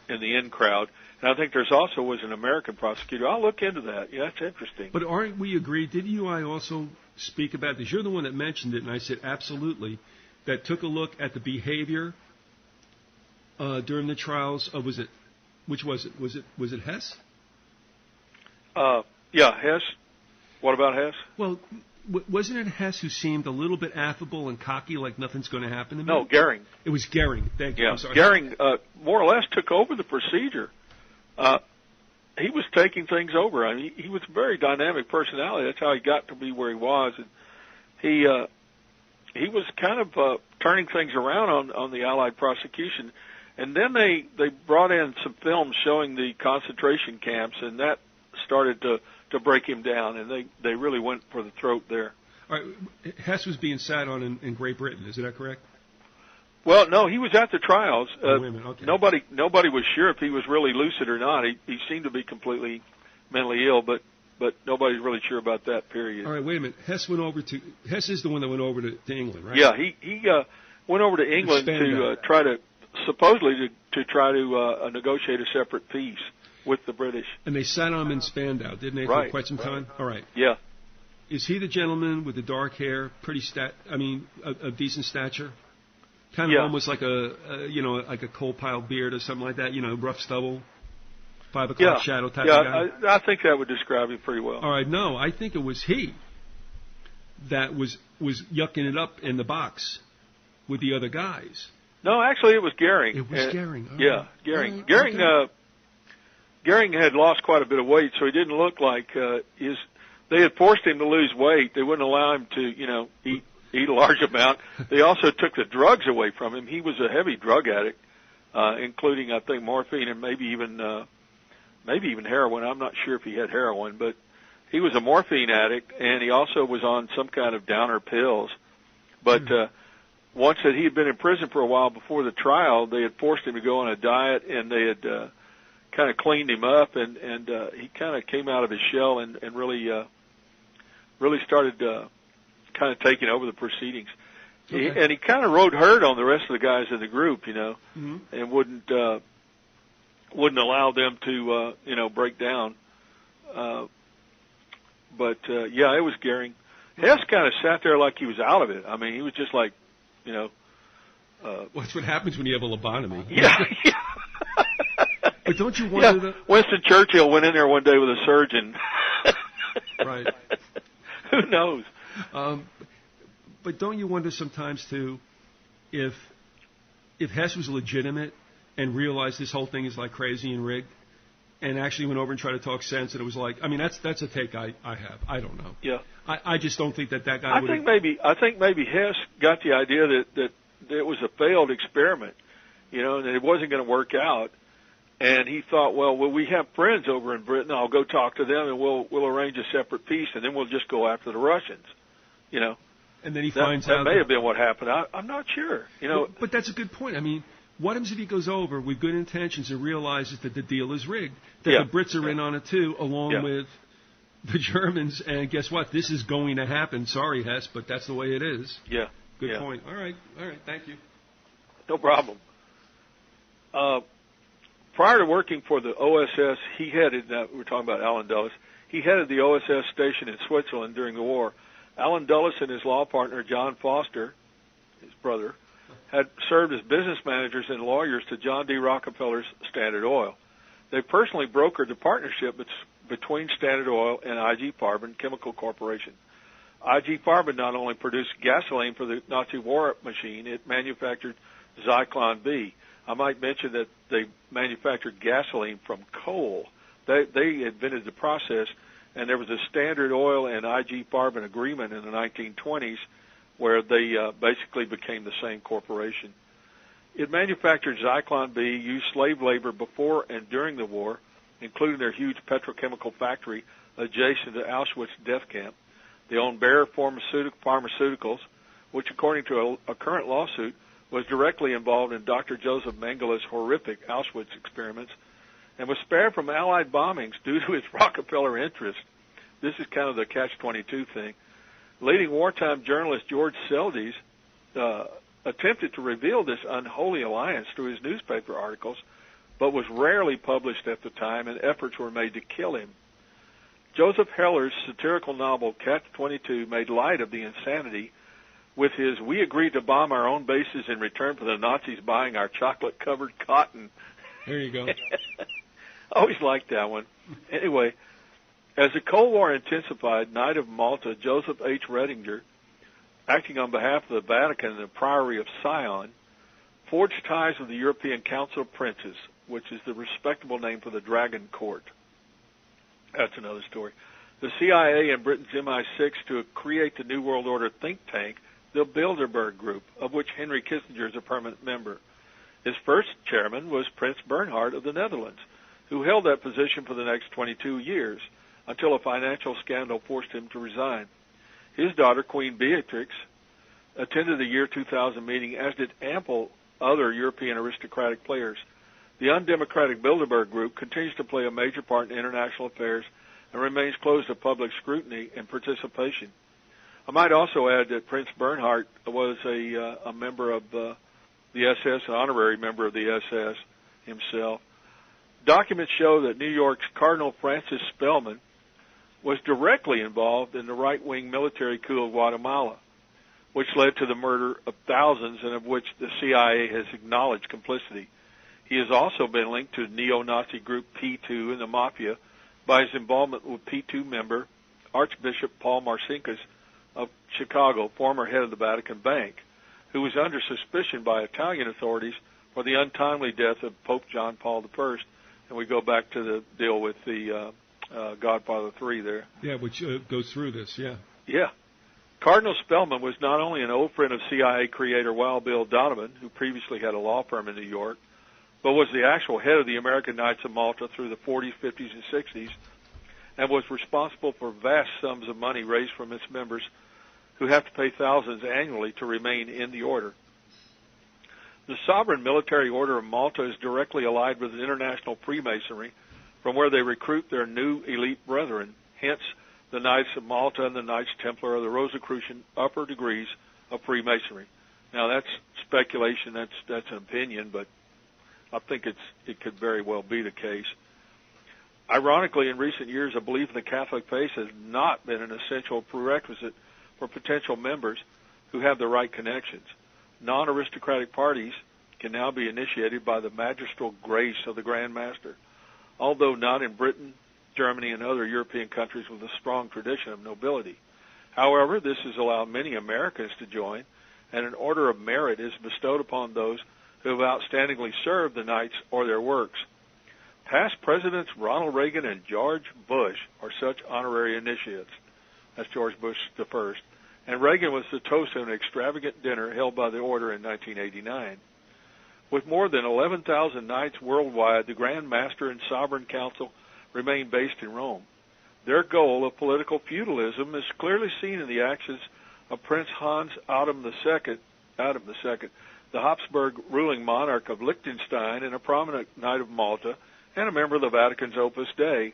in the in crowd. And I think there's also was an American prosecutor. I'll look into that. Yeah, that's interesting. But aren't we agreed? Didn't you I also speak about this? You're the one that mentioned it, and I said absolutely. That took a look at the behavior during the trials of which was it? Was it Hess? Yeah, Hess. What about Hess? Well, wasn't it Hess who seemed a little bit affable and cocky, like nothing's going to happen to me? No, Goering. It was Goering. Thank you. Yeah, I'm sorry. Goering more or less took over the procedure. He was taking things over. I mean, he was a very dynamic personality. That's how he got to be where he was. And he was kind of turning things around on the Allied prosecution. And then they brought in some films showing the concentration camps, and that started to break him down, and they really went for the throat there. All right, Hess was being sat on in Great Britain. Is that correct? Well, no, he was at the trials. Wait a minute, okay. Nobody was sure if he was really lucid or not. He seemed to be completely mentally ill, but nobody's really sure about that period. All right, wait a minute. Hess is the one that went over to England, right? Yeah, he went over to England to try to supposedly to try to negotiate a separate peace with the British. And they sat on him in Spandau, didn't they, for quite some time? All right. Yeah. Is he the gentleman with the dark hair, of decent stature? Kind of almost like like a coal pile beard or something like that, rough stubble, 5 o'clock shadow type of guy? Yeah, I think that would describe him pretty well. All right, no, I think it was he that was yucking it up in the box with the other guys. No, actually it was Goering. It was Goering. Oh. Yeah, Goering. Right. Goering, Okay. Goering had lost quite a bit of weight, so he didn't look like they had forced him to lose weight. They wouldn't allow him to, eat a large amount. They also took the drugs away from him. He was a heavy drug addict, including, I think, morphine and maybe even heroin. I'm not sure if he had heroin, but he was a morphine addict, and he also was on some kind of downer pills. But once that he had been in prison for a while before the trial, they had forced him to go on a diet, and they had kind of cleaned him up, and he kind of came out of his shell and really started kind of taking over the proceedings. Okay. And he kind of rode herd on the rest of the guys in the group, and wouldn't allow them to break down. But it was Goering. Hess kind of sat there like he was out of it. I mean, he was just like, That's what happens when you have a lobotomy. Yeah. But don't you wonder Winston Churchill went in there one day with a surgeon. Right. Who knows? But don't you wonder sometimes too, if Hess was legitimate and realized this whole thing is like crazy and rigged, and actually went over and tried to talk sense, and it was like, I mean, that's a take I have. I don't know. Yeah. I just don't think that guy would. I think maybe Hess got the idea that it was a failed experiment, and it wasn't going to work out. And he thought, well, we have friends over in Britain. I'll go talk to them, and we'll arrange a separate peace, and then we'll just go after the Russians, And then he finds out that may have been what happened. I'm not sure, But that's a good point. I mean, what happens if he goes over with good intentions and realizes that the deal is rigged, that the Brits are in on it too, along with the Germans, and guess what? This is going to happen. Sorry, Hess, but that's the way it is. Yeah. Good point. All right. Thank you. No problem. Prior to working for the OSS, he headed, we're talking about Alan Dulles, he headed the OSS station in Switzerland during the war. Alan Dulles and his law partner, John Foster, his brother, had served as business managers and lawyers to John D. Rockefeller's Standard Oil. They personally brokered the partnership between Standard Oil and IG Farben Chemical Corporation. IG Farben not only produced gasoline for the Nazi war machine, it manufactured Zyklon B. I might mention that they manufactured gasoline from coal. They invented the process, and there was a Standard Oil and IG Farben agreement in the 1920s where they basically became the same corporation. It manufactured Zyklon B, used slave labor before and during the war, including their huge petrochemical factory adjacent to Auschwitz death camp. They owned Bayer Pharmaceuticals, which, according to a current lawsuit, was directly involved in Dr. Joseph Mengele's horrific Auschwitz experiments and was spared from Allied bombings due to his Rockefeller interest. This is kind of the catch-22 thing. Leading wartime journalist George Seldes attempted to reveal this unholy alliance through his newspaper articles, but was rarely published at the time, and efforts were made to kill him. Joseph Heller's satirical novel Catch-22 made light of the insanity with his "We agreed to bomb our own bases in return for the Nazis buying our chocolate-covered cotton." There you go. I always liked that one. Anyway, as the Cold War intensified, Knight of Malta Joseph H. Redinger, acting on behalf of the Vatican and the Priory of Sion, forged ties with the European Council of Princes, which is the respectable name for the Dragon Court. That's another story. The CIA and Britain's MI6 to create the New World Order think tank, the Bilderberg Group, of which Henry Kissinger is a permanent member. His first chairman was Prince Bernhard of the Netherlands, who held that position for the next 22 years, until a financial scandal forced him to resign. His daughter, Queen Beatrix, attended the year 2000 meeting, as did ample other European aristocratic players. The undemocratic Bilderberg Group continues to play a major part in international affairs and remains closed to public scrutiny and participation. I might also add that Prince Bernhard was a member of the SS, an honorary member of the SS himself. Documents show that New York's Cardinal Francis Spellman was directly involved in the right-wing military coup of Guatemala, which led to the murder of thousands and of which the CIA has acknowledged complicity. He has also been linked to neo-Nazi group P2 and the Mafia by his involvement with P2 member Archbishop Paul Marcinkus of Chicago, former head of the Vatican Bank, who was under suspicion by Italian authorities for the untimely death of Pope John Paul I. And we go back to the deal with the Godfather III there. Yeah, which goes through this, yeah. Yeah. Cardinal Spellman was not only an old friend of CIA creator Wild Bill Donovan, who previously had a law firm in New York, but was the actual head of the American Knights of Malta through the 40s, 50s, and 60s, and was responsible for vast sums of money raised from its members who have to pay thousands annually to remain in the order. The Sovereign Military Order of Malta is directly allied with the International Freemasonry, from where they recruit their new elite brethren. Hence, the Knights of Malta and the Knights Templar are the Rosicrucian upper degrees of Freemasonry. Now, that's speculation, that's an opinion, but I think it could very well be the case. Ironically, in recent years, a belief in the Catholic faith has not been an essential prerequisite for potential members who have the right connections. Non-aristocratic parties can now be initiated by the magistral grace of the Grand Master, although not in Britain, Germany, and other European countries with a strong tradition of nobility. However, this has allowed many Americans to join, and an order of merit is bestowed upon those who have outstandingly served the Knights or their works. Past Presidents Ronald Reagan and George Bush are such honorary initiates. That's George Bush the first. And Reagan was the toast of an extravagant dinner held by the order in 1989. With more than 11,000 knights worldwide, the Grand Master and Sovereign Council remain based in Rome. Their goal of political feudalism is clearly seen in the actions of Prince Hans Adam II, the Habsburg ruling monarch of Liechtenstein and a prominent Knight of Malta and a member of the Vatican's Opus Dei,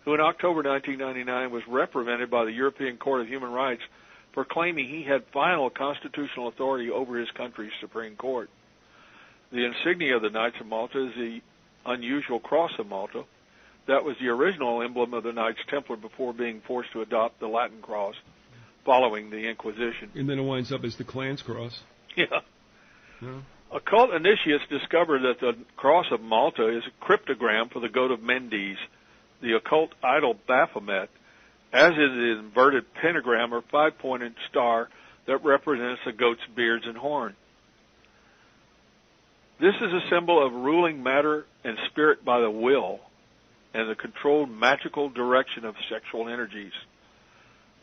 who in October 1999 was reprimanded by the European Court of Human Rights for claiming he had final constitutional authority over his country's Supreme Court. The insignia of the Knights of Malta is the unusual Cross of Malta. That was the original emblem of the Knights Templar before being forced to adopt the Latin cross following the Inquisition. And then it winds up as the Klan's cross. Yeah. Yeah. Occult initiates discovered that the Cross of Malta is a cryptogram for the goat of Mendes, the occult idol Baphomet, as is the inverted pentagram or five-pointed star that represents the goat's beards and horn. This is a symbol of ruling matter and spirit by the will and the controlled magical direction of sexual energies.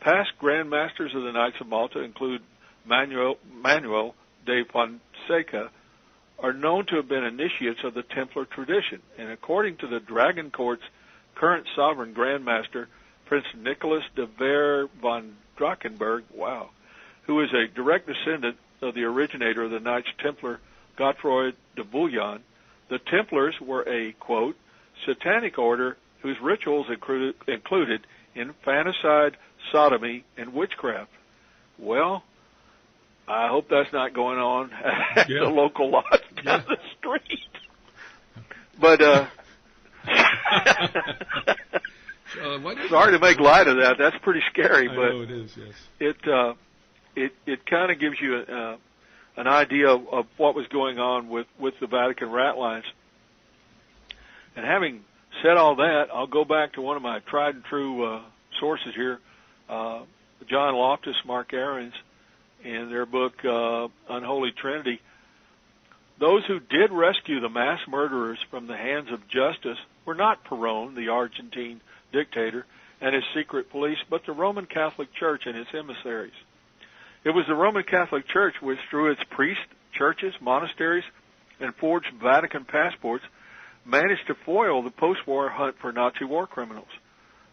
Past Grand Masters of the Knights of Malta include Manuel de Fonseca, are known to have been initiates of the Templar tradition, and according to the Dragon Court's current sovereign Grand Master, Prince Nicholas de Ver von Drakenberg, who is a direct descendant of the originator of the Knights Templar, Godefroy de Bouillon, the Templars were a, quote, satanic order whose rituals included infanticide, sodomy, and witchcraft. Well, I hope that's not going on at the local lodge down the street. But sorry to make light of that. That's pretty scary. I but know it is. Yes. It kind of gives you an idea of what was going on with the Vatican rat lines. And having said all that, I'll go back to one of my tried and true sources here, John Loftus, Mark Ahrens, in their book Unholy Trinity. Those who did rescue the mass murderers from the hands of justice were not Perón, the Argentine dictator, and his secret police, but the Roman Catholic Church and its emissaries. It was the Roman Catholic Church which, through its priests, churches, monasteries, and forged Vatican passports, managed to foil the post-war hunt for Nazi war criminals.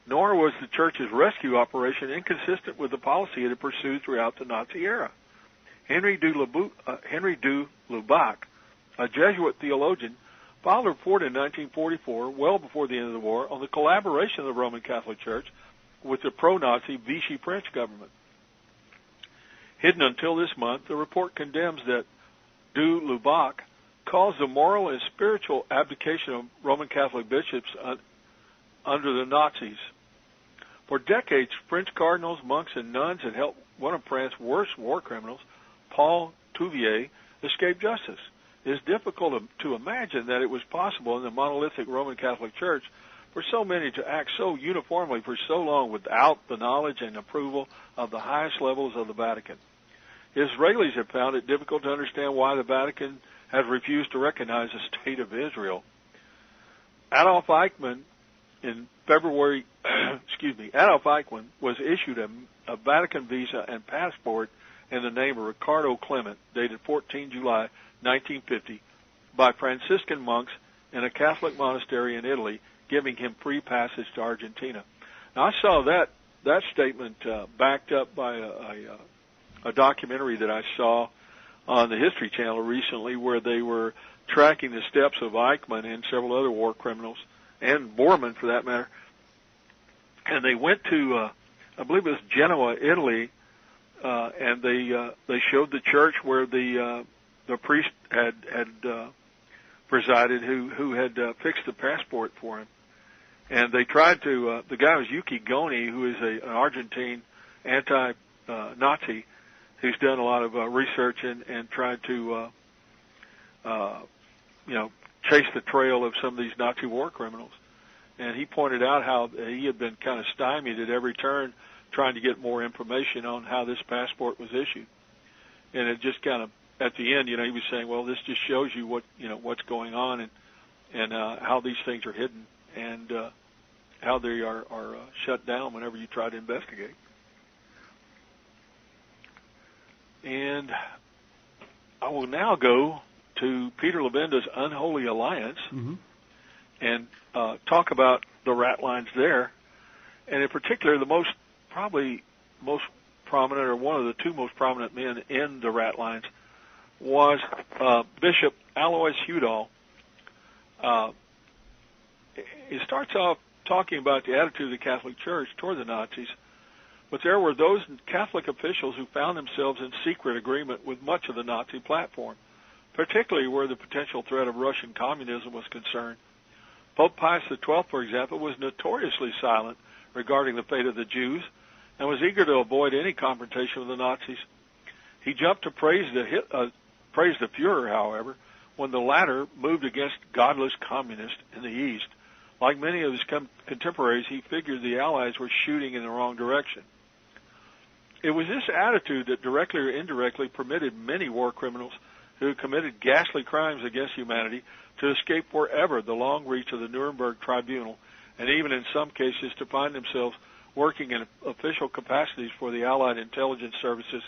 Nor was the Church's rescue operation inconsistent with the policy it had pursued throughout the Nazi era. Henry du Lubac, a Jesuit theologian, filed a report in 1944, well before the end of the war, on the collaboration of the Roman Catholic Church with the pro-Nazi Vichy French government. Hidden until this month, the report condemns that du Lubac calls the moral and spiritual abdication of Roman Catholic bishops under the Nazis. For decades, French cardinals, monks, and nuns had helped one of France's worst war criminals, Paul Touvier, escape justice. It is difficult to imagine that it was possible in the monolithic Roman Catholic Church for so many to act so uniformly for so long without the knowledge and approval of the highest levels of the Vatican. Israelis have found it difficult to understand why the Vatican has refused to recognize the State of Israel. Adolf Eichmann, in February, Adolf Eichmann was issued a Vatican visa and passport in the name of Riccardo Clement, dated 14 July 1950, by Franciscan monks in a Catholic monastery in Italy, giving him free passage to Argentina. Now, I saw that statement backed up by a documentary that I saw on the History Channel recently, where they were tracking the steps of Eichmann and several other war criminals, and Bormann for that matter. And they went to, I believe it was Genoa, Italy, and they showed the church where the priest had presided, who had fixed the passport for him. And they tried to, the guy was Yuki Goni, who is an Argentine anti-Nazi, who's done a lot of research and tried to, chase the trail of some of these Nazi war criminals. And he pointed out how he had been kind of stymied at every turn trying to get more information on how this passport was issued. And it just kind of, at the end, he was saying, well, this just shows you what's going on and how these things are hidden and how they are shut down whenever you try to investigate. And I will now go to Peter Lebenda's Unholy Alliance and talk about the rat lines there. And in particular, probably most prominent, or one of the two most prominent men in the rat lines, was Bishop Alois Hudal. He starts off talking about the attitude of the Catholic Church toward the Nazis, but there were those Catholic officials who found themselves in secret agreement with much of the Nazi platform, particularly where the potential threat of Russian communism was concerned. Pope Pius XII, for example, was notoriously silent regarding the fate of the Jews and was eager to avoid any confrontation with the Nazis. He jumped to praise the Fuhrer, however, when the latter moved against godless communists in the East. Like many of his contemporaries, he figured the Allies were shooting in the wrong direction. It was this attitude that directly or indirectly permitted many war criminals who committed ghastly crimes against humanity to escape forever the long reach of the Nuremberg tribunal, and even in some cases to find themselves working in official capacities for the Allied intelligence services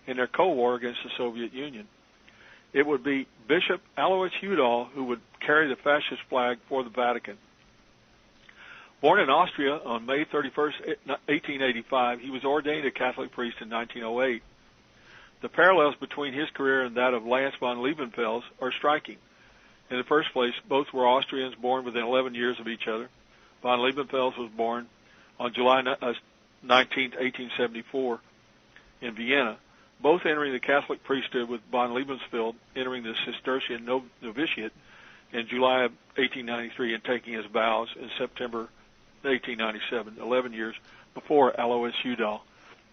in their co-war against the Soviet Union. It would be Bishop Alois Hudal who would carry the fascist flag for the Vatican. Born in Austria on May 31st, 1885, he was ordained a Catholic priest in 1908. The parallels between his career and that of Lance von Liebenfels are striking. In the first place, both were Austrians born within 11 years of each other. Von Liebenfels was born on July 19, 1874, in Vienna, both entering the Catholic priesthood, with von Liebenfels entering the Cistercian novitiate in July of 1893 and taking his vows in September 1897, 11 years before Alois Udall.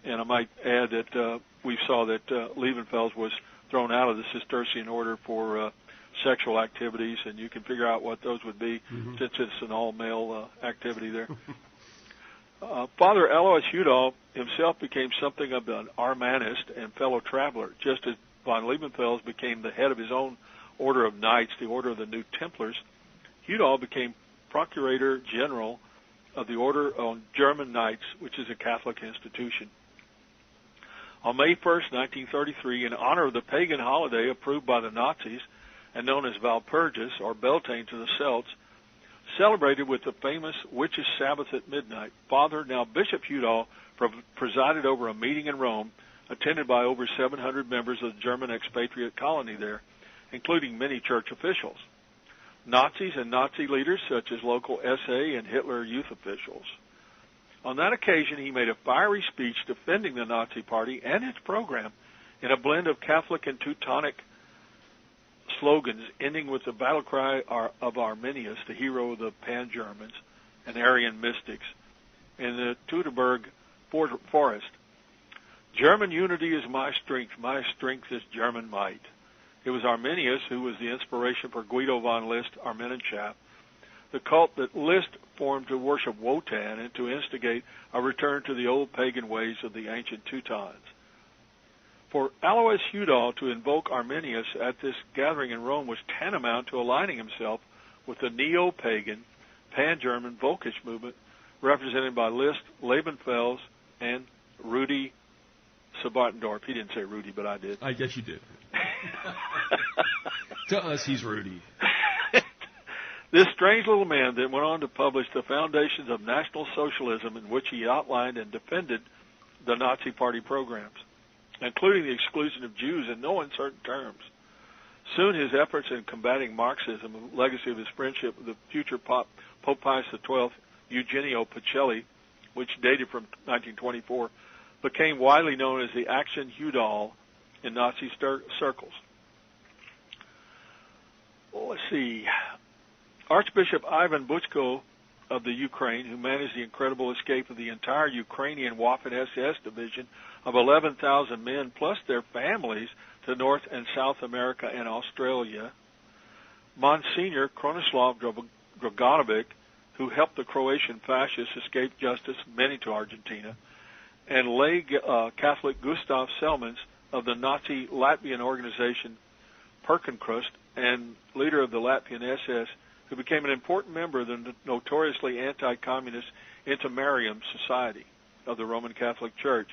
And I might add that we saw that Liebenfels was thrown out of the Cistercian order for sexual activities, and you can figure out what those would be, since it's an all-male activity there. Father Alois Udall himself became something of an Armanist and fellow traveler, just as von Liebenfels became the head of his own order of knights, the Order of the New Templars. Udall became Procurator General of the Order of German Knights, which is a Catholic institution. On May 1st, 1933, in honor of the pagan holiday approved by the Nazis and known as Walpurgis, or Beltane to the Celts, celebrated with the famous Witches' Sabbath at midnight, Father, now Bishop Udall, presided over a meeting in Rome, attended by over 700 members of the German expatriate colony there, including many church officials, Nazis and Nazi leaders such as local SA and Hitler Youth officials. On that occasion, he made a fiery speech defending the Nazi Party and its program in a blend of Catholic and Teutonic slogans, ending with the battle cry of Arminius, the hero of the Pan-Germans and Aryan mystics, in the Teutoburg forest. German unity is my strength is German might. It was Arminius who was the inspiration for Guido von List, Arminianschaft, the cult that List formed to worship Wotan and to instigate a return to the old pagan ways of the ancient Teutons. For Alois Udall to invoke Arminius at this gathering in Rome was tantamount to aligning himself with the neo-pagan, pan-German Völkisch movement represented by List, Liebenfels, and Rudi Sabartendorf. He didn't say Rudy, but I did. I guess you did. To us, he's Rudy. This strange little man then went on to publish The Foundations of National Socialism, in which he outlined and defended the Nazi Party programs, including the exclusion of Jews in no uncertain terms. Soon his efforts in combating Marxism, a legacy of his friendship with the future Pope Pius XII, Eugenio Pacelli, which dated from 1924, became widely known as the Action Udall in Nazi circles. Well, let's see. Archbishop Ivan Buchko of the Ukraine, who managed the incredible escape of the entire Ukrainian Waffen-SS division of 11,000 men plus their families to North and South America and Australia. Monsignor Kronislav Draganovic, who helped the Croatian fascists escape justice, many to Argentina, and lay Catholic Gustav Selmans of the Nazi Latvian organization Perkenkrust and leader of the Latvian SS, who became an important member of the notoriously anti-communist Intermarium Society of the Roman Catholic Church,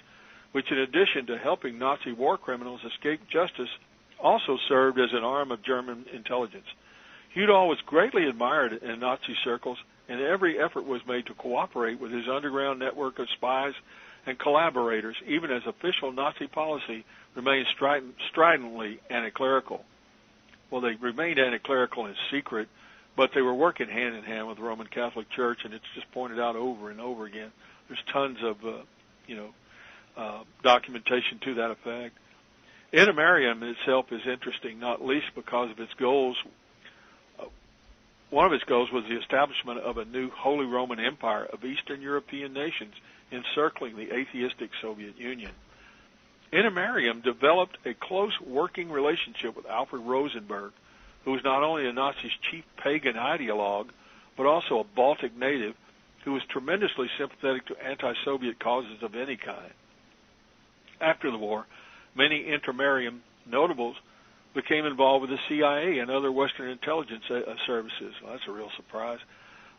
which in addition to helping Nazi war criminals escape justice, also served as an arm of German intelligence. Udall was greatly admired in Nazi circles, and every effort was made to cooperate with his underground network of spies and collaborators, even as official Nazi policy remained stridently anti-clerical. Well, they remained anti-clerical in secret, but they were working hand-in-hand with the Roman Catholic Church, and it's just pointed out over and over again. There's tons of, documentation to that effect. Intermarium itself is interesting, not least because of its goals. One of its goals was the establishment of a new Holy Roman Empire of Eastern European nations encircling the atheistic Soviet Union. Intermarium developed a close working relationship with Alfred Rosenberg, who was not only a Nazi's chief pagan ideologue, but also a Baltic native who was tremendously sympathetic to anti-Soviet causes of any kind. After the war, many Intermarium notables became involved with the CIA and other Western intelligence services. Well, that's a real surprise.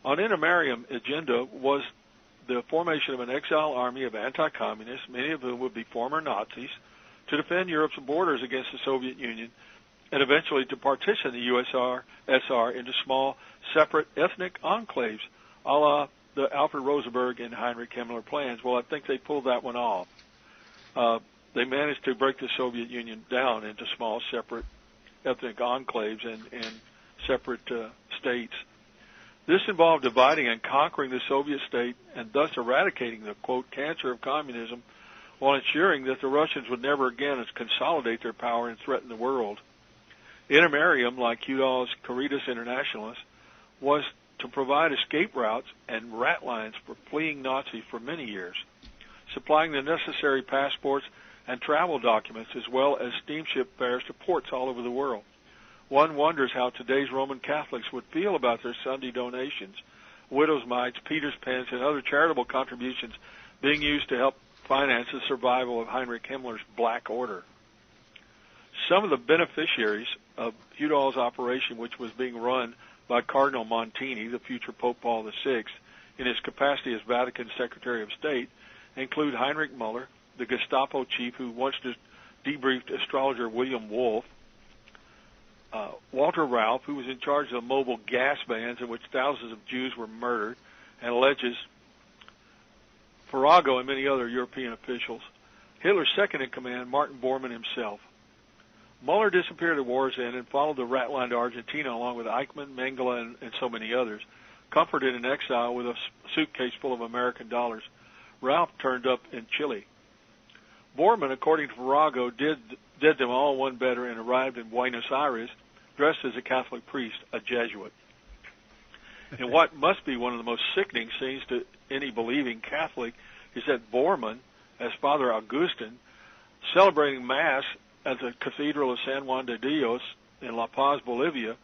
On Intermarium agenda was the formation of an exile army of anti-communists, many of whom would be former Nazis, to defend Europe's borders against the Soviet Union, and eventually to partition the USSR into small, separate ethnic enclaves, a la the Alfred Rosenberg and Heinrich Himmler plans. Well, I think they pulled that one off. they managed to break the Soviet Union down into small, separate ethnic enclaves and separate states. This involved dividing and conquering the Soviet state and thus eradicating the, quote, cancer of communism, while ensuring that the Russians would never again consolidate their power and threaten the world. Intermarium, like Udall's Caritas Internationalis, was to provide escape routes and rat lines for fleeing Nazis for many years, supplying the necessary passports and travel documents as well as steamship fares to ports all over the world. One wonders how today's Roman Catholics would feel about their Sunday donations, widows' mites, Peter's pence, and other charitable contributions being used to help finance the survival of Heinrich Himmler's Black Order. Some of the beneficiaries of Udall's operation, which was being run by Cardinal Montini, the future Pope Paul VI, in his capacity as Vatican Secretary of State, include Heinrich Müller, the Gestapo chief who once debriefed astrologer William Wolff, Walter Rauff, who was in charge of the mobile gas vans in which thousands of Jews were murdered, and alleges Farrago and many other European officials, Hitler's second in command, Martin Bormann himself. Muller disappeared at war's end and followed the rat line to Argentina along with Eichmann, Mengele, and so many others, comforted in exile with a suitcase full of American dollars. Ralph turned up in Chile. Bormann, according to Farrago, did them all one better and arrived in Buenos Aires dressed as a Catholic priest, a Jesuit. And what must be one of the most sickening scenes to any believing Catholic is that Bormann, as Father Augustine, celebrating Mass at the Cathedral of San Juan de Dios in La Paz, Bolivia,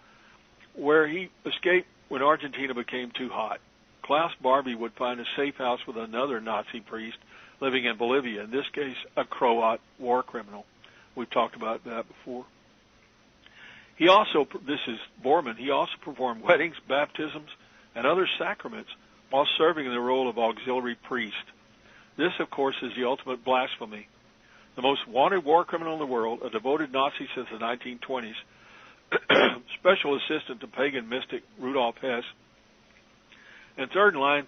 where he escaped when Argentina became too hot. Klaus Barbie would find a safe house with another Nazi priest living in Bolivia, in this case a Croat war criminal. We've talked about that before. He also, this is Bormann, he also performed weddings, baptisms, and other sacraments while serving in the role of auxiliary priest. This, of course, is the ultimate blasphemy. The most wanted war criminal in the world, a devoted Nazi since the 1920s, special assistant to pagan mystic Rudolf Hess, and third in line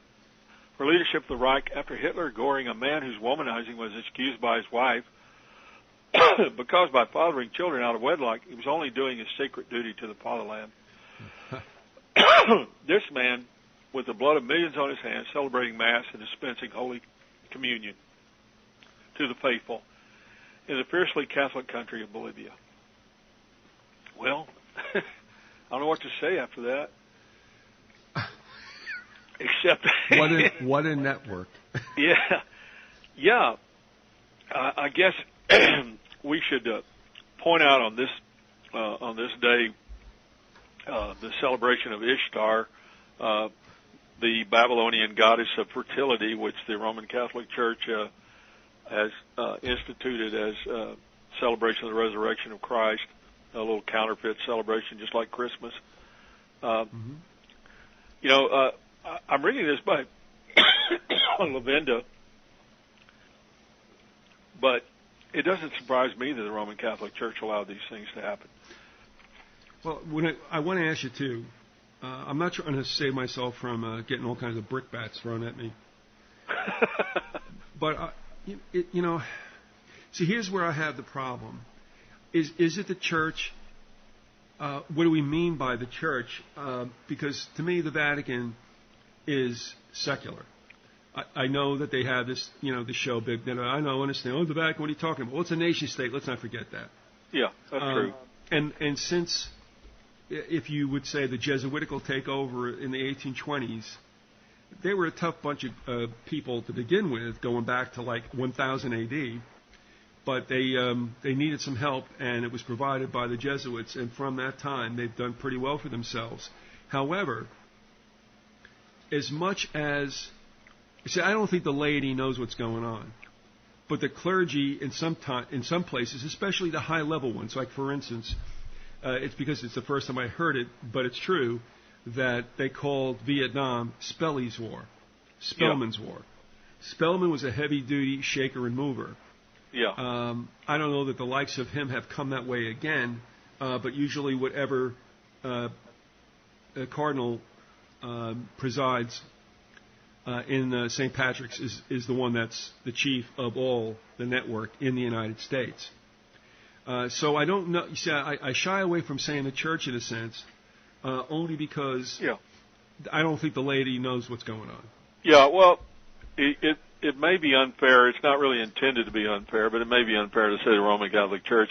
for leadership of the Reich after Hitler goring a man whose womanizing was excused by his wife because by fathering children out of wedlock, he was only doing his sacred duty to the fatherland. This man, with the blood of millions on his hands, celebrating Mass and dispensing Holy Communion to the faithful in the fiercely Catholic country of Bolivia. Well, I don't know what to say after that. Except what a network. Yeah. I guess we should point out on this day the celebration of Ishtar, the Babylonian goddess of fertility, which the Roman Catholic Church has instituted as a celebration of the resurrection of Christ, a little counterfeit celebration, just like Christmas. You know, I'm reading this by Lavinda, but it doesn't surprise me that the Roman Catholic Church allowed these things to happen. Well, I want to ask you, too, I'm not trying to save myself from getting all kinds of brickbats thrown at me. But, you know, see, here's where I have the problem. Is it the church? What do we mean by the church? Because to me, the Vatican is secular. I know that they have this, you know, the show big. I understand. Oh, the Vatican. What are you talking about? Well, it's a nation state. Let's not forget that. Yeah, that's true. And since, if you would say the Jesuitical takeover in the 1820s, they were a tough bunch of people to begin with, going back to like 1000 A.D. But they needed some help, and it was provided by the Jesuits. And from that time, they've done pretty well for themselves. However, as much as see, I don't think the laity knows what's going on, but the clergy in some places, especially the high-level ones, like for instance, it's because it's the first time I heard it, but it's true that they called Vietnam Spelly's War, Spellman's War. Spellman was a heavy-duty shaker and mover. Yeah. I don't know that the likes of him have come that way again, but usually whatever cardinal presides in St. Patrick's is the one that's the chief of all the network in the United States. So I don't know. You see, I shy away from saying the church in a sense, only because I don't think the laity knows what's going on. Yeah, well, it may be unfair. It's not really intended to be unfair, but it may be unfair to say the Roman Catholic Church,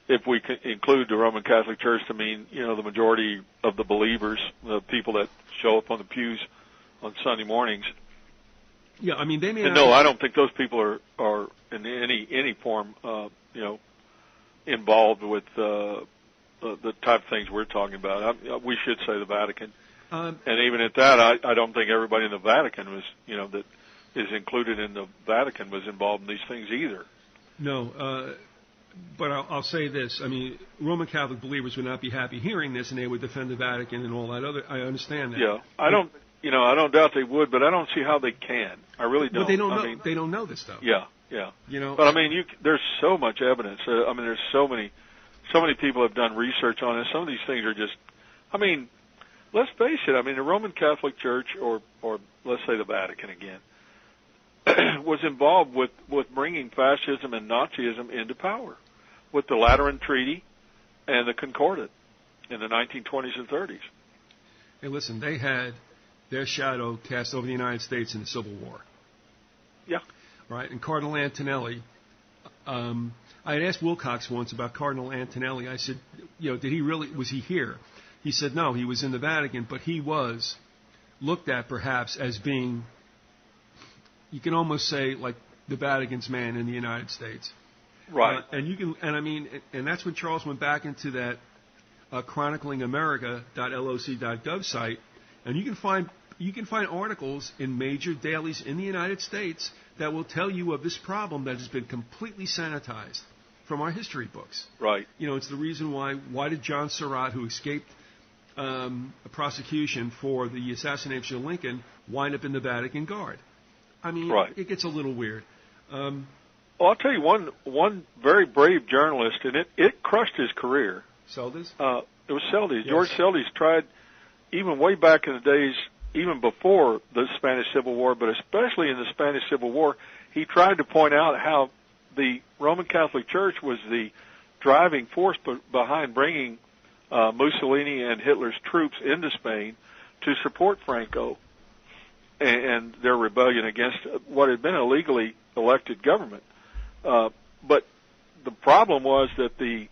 if we include the Roman Catholic Church to mean, the majority of the believers, the people that show up on the pews on Sunday mornings. Yeah, I mean, they may. And no, I don't think those people are in any form, involved with the type of things we're talking about. We should say the Vatican. And even at that, I don't think everybody in the Vatican was, that is included in the Vatican was involved in these things either. No, but I'll say this. I mean, Roman Catholic believers would not be happy hearing this, and they would defend the Vatican and all that other. I understand that. Yeah, I don't doubt they would, but I don't see how they can. I really don't. But they don't know. They don't know this stuff. Yeah. But I mean, there's so much evidence. There's so many people have done research on it. Some of these things are just. I mean, let's face it. I mean, the Roman Catholic Church, or let's say the Vatican again, was involved with bringing fascism and Nazism into power with the Lateran Treaty and the Concordat in the 1920s and 30s. Hey, listen, they had their shadow cast over the United States in the Civil War. Yeah. Right, and Cardinal Antonelli, I had asked Wilcox once about Cardinal Antonelli. I said, was he here? He said, no, he was in the Vatican, but he was looked at perhaps as being, you can almost say, like the Vatican's man in the United States. Right. And that's when Charles went back into that chroniclingamerica.loc.gov site, and you can find articles in major dailies in the United States that will tell you of this problem that has been completely sanitized from our history books. Right. It's the reason why did John Surratt, who escaped a prosecution for the assassination of Lincoln, wind up in the Vatican Guard? I mean, It gets a little weird. Well, I'll tell you one very brave journalist, and it crushed his career. Seldes? It was Seldes. Yes. George Seldes tried, even way back in the days, even before the Spanish Civil War, but especially in the Spanish Civil War, he tried to point out how the Roman Catholic Church was the driving force behind bringing Mussolini and Hitler's troops into Spain to support Franco and their rebellion against what had been a legally elected government. But the problem was that the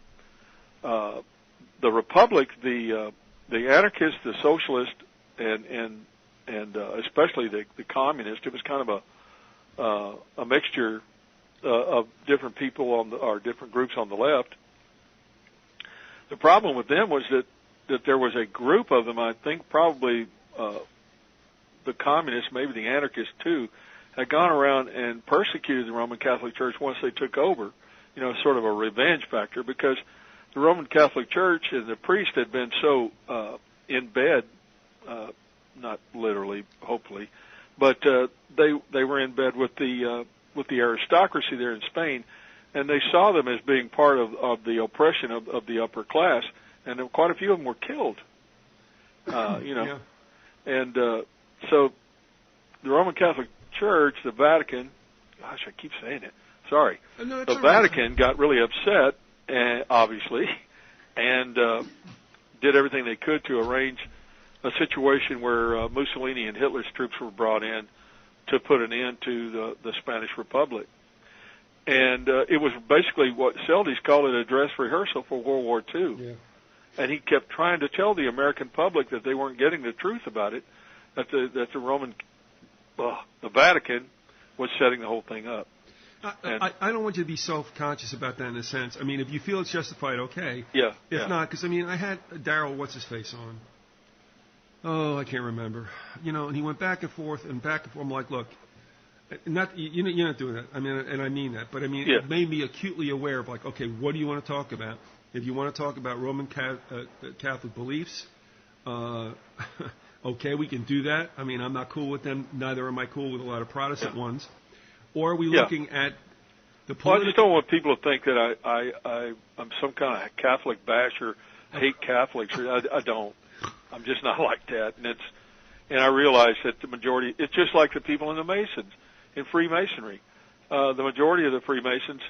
Republic, the anarchists, the socialists, and especially the communists, it was kind of a mixture of different people or different groups on the left. The problem with them was that there was a group of them, I think probably the communists, maybe the anarchists too, had gone around and persecuted the Roman Catholic Church once they took over, sort of a revenge factor, because the Roman Catholic Church and the priest had been so in bed, not literally, hopefully, but they were in bed with the aristocracy there in Spain, and they saw them as being part of the oppression of the upper class, and quite a few of them were killed. Yeah. And so the Roman Catholic Church, the Vatican, gosh, I keep saying it. Sorry. No, the Vatican got really upset, obviously, and did everything they could to arrange a situation where Mussolini and Hitler's troops were brought in to put an end to the Spanish Republic. And it was basically what Seldes called it, a dress rehearsal for World War II. Yeah. And he kept trying to tell the American public that they weren't getting the truth about it, that the Vatican was setting the whole thing up. I don't want you to be self-conscious about that in a sense. I mean, if you feel it's justified, okay. Yeah. If not, because, I had Darryl, what's-his-face on. Oh, I can't remember. And he went back and forth. I'm like, look, you're not doing that. And I mean that. But, It made me acutely aware of, like, okay, what do you want to talk about? If you want to talk about Roman Catholic beliefs, okay, we can do that. I'm not cool with them. Neither am I cool with a lot of Protestant ones. Or are we looking at the political... Well, I just don't want people to think that I'm some kind of Catholic basher, hate Catholics. I don't. I'm just not like that. And and I realized that the majority, it's just like the people in the Masons, in Freemasonry. The majority of the Freemasons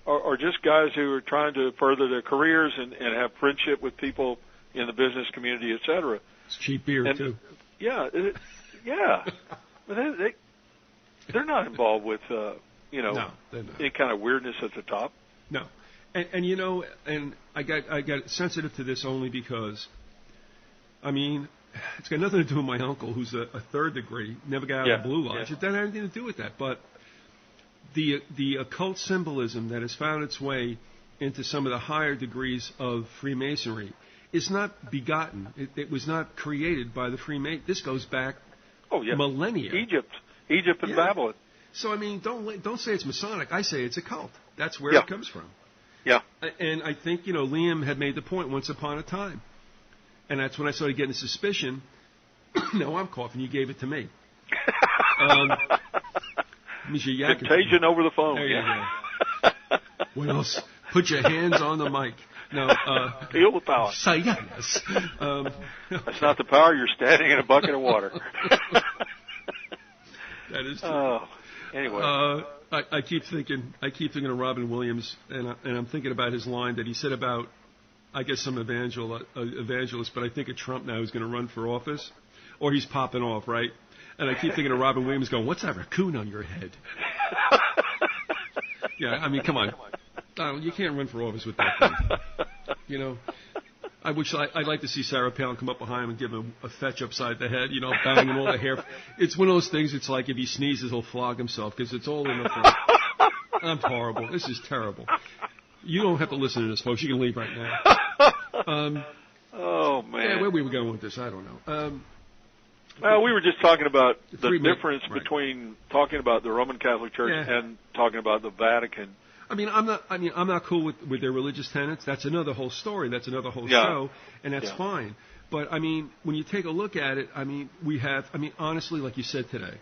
are just guys who are trying to further their careers and have friendship with people in the business community, et cetera. It's cheap beer, too. Yeah, yeah. But they're not involved with, no, any kind of weirdness at the top. No. And I got sensitive to this only because, I mean, it's got nothing to do with my uncle, who's a third degree, never got out of the Blue Lodge. It doesn't have anything to do with that. But the occult symbolism that has found its way into some of the higher degrees of Freemasonry is not begotten. It was not created by the Freemasons. This goes back millennia. Egypt and Babylon. So, I mean, don't say it's Masonic. I say it's a cult. That's where it comes from. Yeah. And I think, Liam had made the point once upon a time. And that's when I started getting suspicion. No, I'm coughing. You gave it to me. Contagion over the phone. There you go. What else? Put your hands on the mic. No. Feel the power. Say yes. That's not the power. You're standing in a bucket of water. That is true. Anyway. I keep thinking of Robin Williams, and I'm thinking about his line that he said about, I guess, some evangelist, but I think of Trump now who's going to run for office, or he's popping off, right? And I keep thinking of Robin Williams going, "What's that raccoon on your head?" Yeah, I mean, come on, Donald, you can't run for office with that thing. I'd like to see Sarah Palin come up behind him and give him a fetch upside the head, banging all the hair. It's one of those things. It's like if he sneezes, he'll flog himself because it's all in the front. I'm horrible. This is terrible. You don't have to listen to this, folks. You can leave right now. Oh man. Yeah, where we were going with this, I don't know. Well, we were just talking about the difference between talking about the Roman Catholic Church and talking about the Vatican. I'm not cool with their religious tenets. That's another whole story. That's another whole show, and that's fine. But when you take a look at it, honestly, like you said today,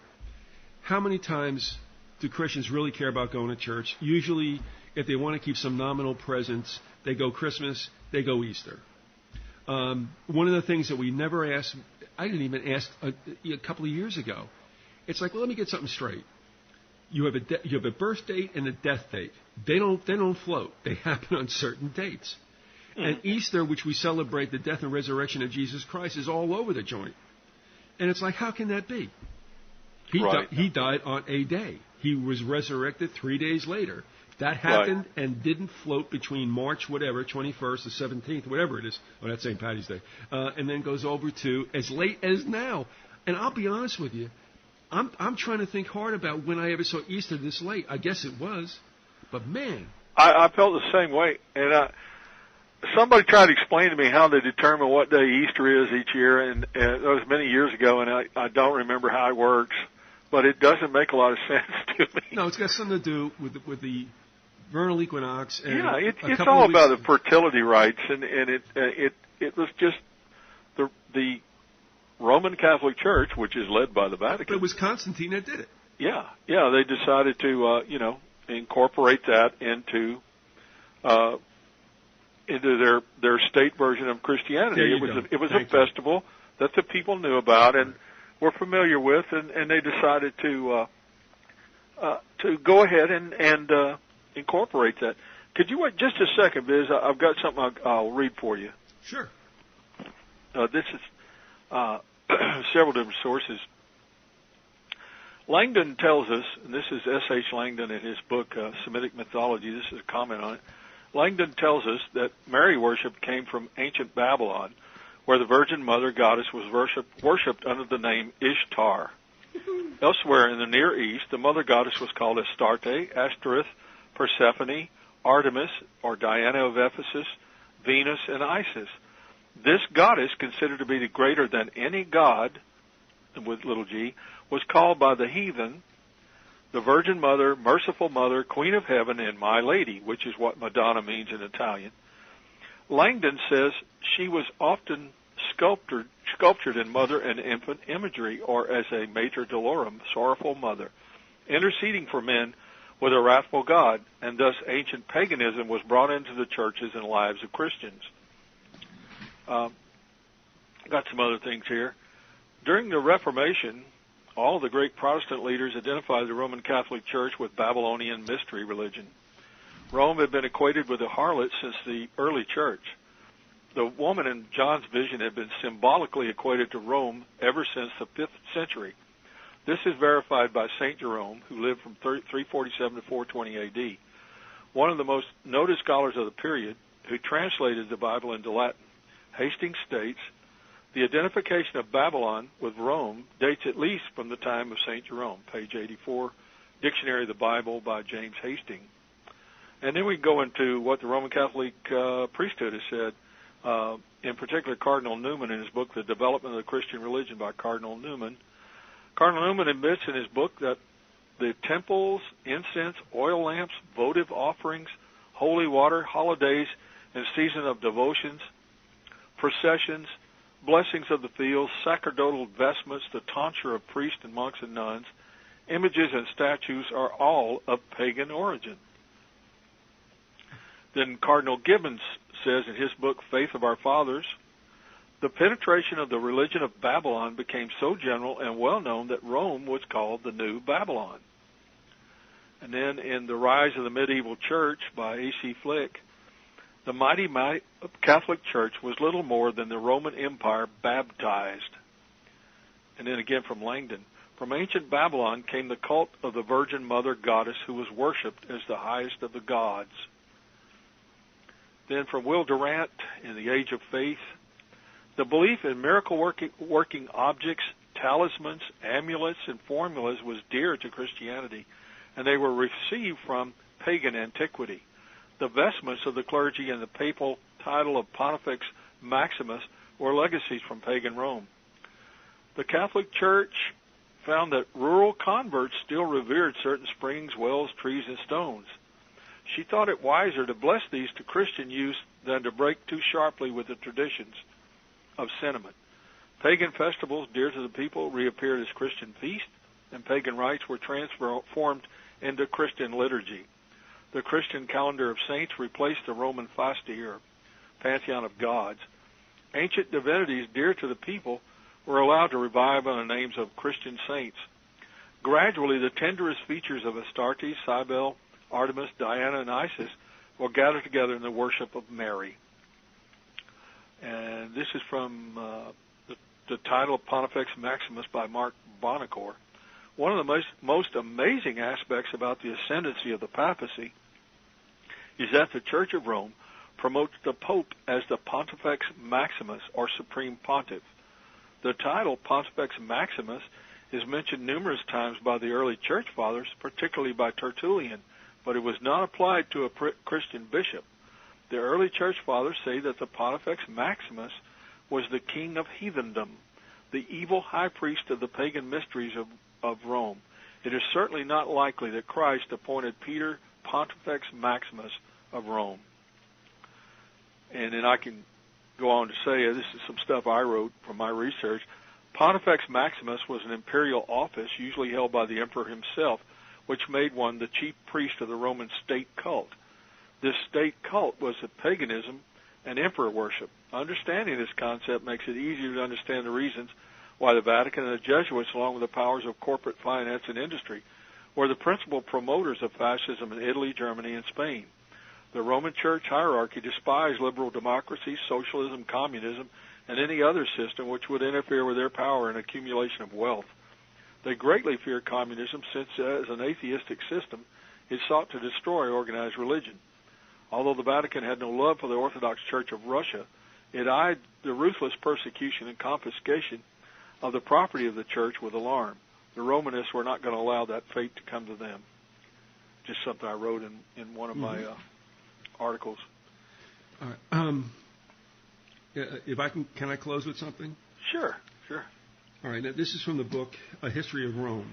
how many times do Christians really care about going to church? Usually, if they want to keep some nominal presence, they go Christmas, they go Easter. One of the things that we never asked, I didn't even ask a couple of years ago. It's like, well, let me get something straight. You have a birth date and a death date. They don't float. They happen on certain dates. And Easter, which we celebrate the death and resurrection of Jesus Christ, is all over the joint. And it's like, how can that be? He died on a day. He was resurrected 3 days later. That happened and didn't float between March, 21st or 17th, whatever it is. Oh, that's St. Patty's Day. And then goes over to as late as now. And I'll be honest with you, I'm trying to think hard about when I ever saw Easter this late. I guess it was. But, man. I felt the same way. And somebody tried to explain to me how they determine what day Easter is each year. And that was many years ago, and I don't remember how it works. But it doesn't make a lot of sense to me. No, it's got something to do with the vernal equinox. And it's all about the fertility rites, and it was just the Roman Catholic Church, which is led by the Vatican. But it was Constantine that did it. Yeah, they decided to incorporate that into their state version of Christianity. It was a festival that the people knew about and were familiar with, and they decided to go ahead and incorporate that. Could you wait just a second, Viz? I've got something I'll read for you. Sure. This is several different sources. Langdon tells us, and this is S.H. Langdon in his book, Semitic Mythology, this is a comment on it. Langdon tells us that Mary worship came from ancient Babylon, where the Virgin Mother Goddess was worshipped under the name Ishtar. Elsewhere in the Near East, the Mother Goddess was called Astarte, Ashtoreth, Persephone, Artemis, or Diana of Ephesus, Venus, and Isis. This goddess, considered to be the greater than any god, with little g, was called by the heathen the Virgin Mother, Merciful Mother, Queen of Heaven, and My Lady, which is what Madonna means in Italian. Langdon says she was often sculptured in mother and infant imagery, or as a Mater Dolorum, sorrowful mother, interceding for men with a wrathful God, and thus ancient paganism was brought into the churches and lives of Christians. Got some other things here. During the Reformation, all the great Protestant leaders identified the Roman Catholic Church with Babylonian mystery religion. Rome had been equated with a harlot since the early church. The woman in John's vision had been symbolically equated to Rome ever since the 5th century. This is verified by St. Jerome, who lived from 347 to 420 A.D., one of the most noted scholars of the period, who translated the Bible into Latin. Hastings states, the identification of Babylon with Rome dates at least from the time of St. Jerome, page 84, Dictionary of the Bible by James Hastings. And then we go into what the Roman Catholic priesthood has said, in particular Cardinal Newman in his book, The Development of the Christian Religion by Cardinal Newman. Cardinal Newman admits in his book that the temples, incense, oil lamps, votive offerings, holy water, holidays, and season of devotions, processions, blessings of the fields, sacerdotal vestments, the tonsure of priests and monks and nuns, images and statues are all of pagan origin. Then Cardinal Gibbons says in his book, Faith of Our Fathers, the penetration of the religion of Babylon became so general and well known that Rome was called the New Babylon. And then in The Rise of the Medieval Church by A.C. Flick, the mighty Catholic Church was little more than the Roman Empire baptized. And then again from Langdon, from ancient Babylon came the cult of the Virgin Mother Goddess who was worshipped as the highest of the gods. Then from Will Durant in The Age of Faith, the belief in miracle-working objects, talismans, amulets, and formulas was dear to Christianity, and they were received from pagan antiquity. The vestments of the clergy and the papal title of Pontifex Maximus were legacies from pagan Rome. The Catholic Church found that rural converts still revered certain springs, wells, trees, and stones. She thought it wiser to bless these to Christian use than to break too sharply with the traditions of sentiment. Pagan festivals dear to the people reappeared as Christian feasts, and pagan rites were transformed into Christian liturgy. The Christian calendar of saints replaced the Roman fasti, or pantheon of gods. Ancient divinities dear to the people were allowed to revive on the names of Christian saints. Gradually, the tenderest features of Astartes, Cybele, Artemis, Diana, and Isis will gather together in the worship of Mary. And this is from the title of Pontifex Maximus by Mark Bonacore. One of the most amazing aspects about the ascendancy of the papacy is that the Church of Rome promotes the Pope as the Pontifex Maximus, or Supreme Pontiff. The title Pontifex Maximus is mentioned numerous times by the early Church Fathers, particularly by Tertullian, but it was not applied to a Christian bishop. The early Church Fathers say that the Pontifex Maximus was the king of heathendom, the evil high priest of the pagan mysteries of Rome. It is certainly not likely that Christ appointed Peter Pontifex Maximus of Rome. And then I can go on to say, this is some stuff I wrote from my research. Pontifex Maximus was an imperial office usually held by the emperor himself, which made one the chief priest of the Roman state cult. This state cult was a paganism and emperor worship. Understanding this concept makes it easier to understand the reasons why the Vatican and the Jesuits, along with the powers of corporate finance and industry, were the principal promoters of fascism in Italy, Germany, and Spain. The Roman Church hierarchy despised liberal democracy, socialism, communism, and any other system which would interfere with their power and accumulation of wealth. They greatly feared communism since, as an atheistic system, it sought to destroy organized religion. Although the Vatican had no love for the Orthodox Church of Russia, it eyed the ruthless persecution and confiscation of the property of the Church with alarm. The Romanists were not going to allow that fate to come to them. Just something I wrote in one of my articles. All right. If I can I close with something? Sure. All right. Now, this is from the book A History of Rome.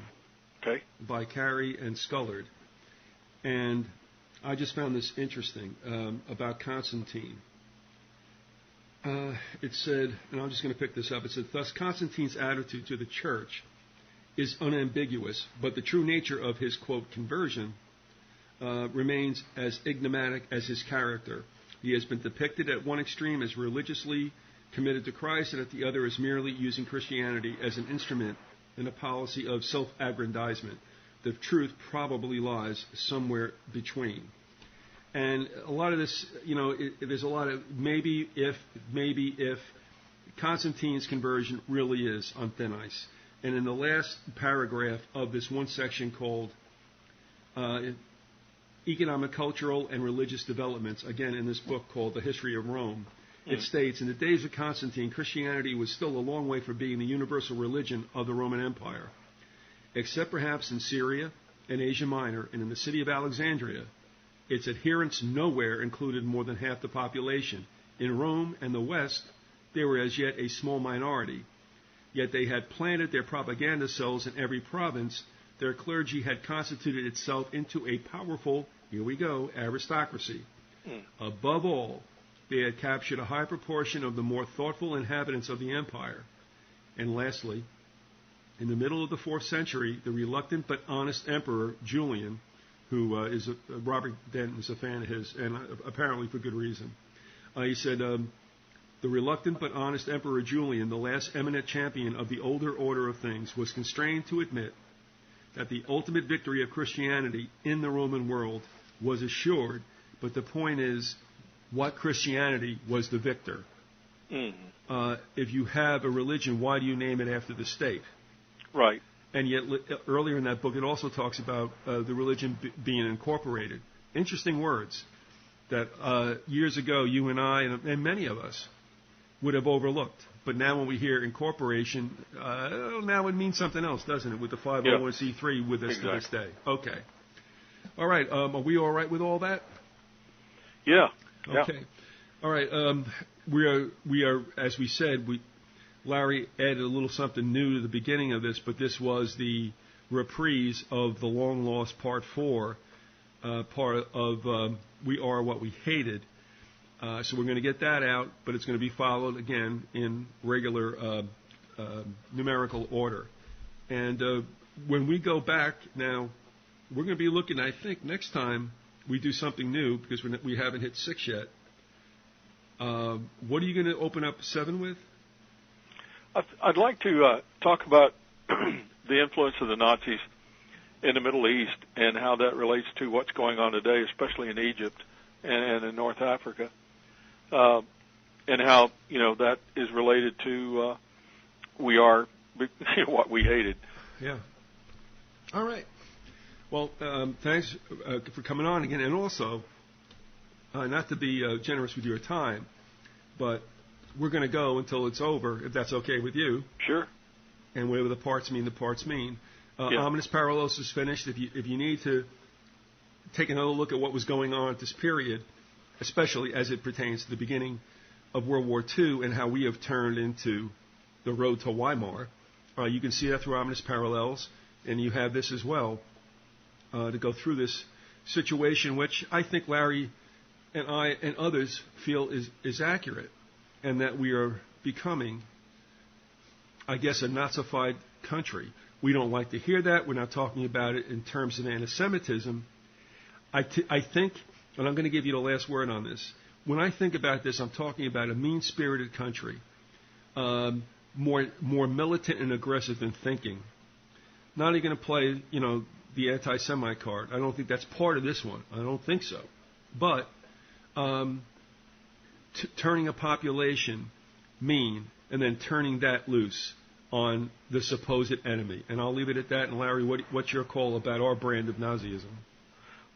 Okay. By Carey and Scullard. And I just found this interesting about Constantine. It said, and I'm just going to pick this up, it said, thus Constantine's attitude to the church is unambiguous, but the true nature of his, quote, conversion remains as enigmatic as his character. He has been depicted at one extreme as religiously committed to Christ, and that the other is merely using Christianity as an instrument in a policy of self-aggrandizement. The truth probably lies somewhere between. And a lot of this, there's a lot of maybe if Constantine's conversion really is on thin ice. And in the last paragraph of this one section called Economic, Cultural, and Religious Developments, again in this book called The History of Rome, it states, in the days of Constantine, Christianity was still a long way from being the universal religion of the Roman Empire. Except perhaps in Syria and Asia Minor and in the city of Alexandria, its adherents nowhere included more than half the population. In Rome and the West, they were as yet a small minority. Yet they had planted their propaganda cells in every province. Their clergy had constituted itself into a powerful, here we go, aristocracy. Above all, they had captured a high proportion of the more thoughtful inhabitants of the empire. And lastly, in the middle of the 4th century, the reluctant but honest emperor Julian, who Robert Denton is a fan of his, and apparently for good reason, he said, the reluctant but honest emperor Julian, the last eminent champion of the older order of things, was constrained to admit that the ultimate victory of Christianity in the Roman world was assured, but the point is, what Christianity was the victor? If you have a religion, why do you name it after the state? Right. And yet, earlier in that book, it also talks about the religion being incorporated. Interesting words that years ago you and I and many of us would have overlooked. But now when we hear incorporation, now it means something else, doesn't it, with the 501c3 with us to this day? Okay. All right. Are we all right with all that? Yeah. Okay. All right. We are, as we said, Larry added a little something new to the beginning of this, but this was the reprise of the long lost Part 4, part of We Are What We Hated. So we're going to get that out, but it's going to be followed again in regular numerical order. And when we go back now, we're going to be looking, I think, next time we do something new, because we haven't hit 6 yet. What are you going to open up 7 with? I'd like to talk about the influence of the Nazis in the Middle East and how that relates to what's going on today, especially in Egypt and in North Africa, and how that is related to We Are What We Hated. Yeah. All right. Well, thanks for coming on again, and also not to be generous with your time, but we're going to go until it's over, if that's okay with you. Sure. And whatever the parts mean, the parts mean. Ominous Parallels is finished. If you need to take another look at what was going on at this period, especially as it pertains to the beginning of World War II and how we have turned into the road to Weimar, you can see that through Ominous Parallels, and you have this as well to go through this situation, which I think Larry and I and others feel is accurate, and that we are becoming, I guess, a Nazified country. We don't like to hear that. We're not talking about it in terms of anti-Semitism. I think, and I'm going to give you the last word on this, when I think about this, I'm talking about a mean-spirited country, more militant and aggressive than thinking. Not even going to play, the anti-Semite card. I don't think that's part of this one. I don't think so. But turning a population mean and then turning that loose on the supposed enemy. And I'll leave it at that. And Larry, what's your call about our brand of Nazism?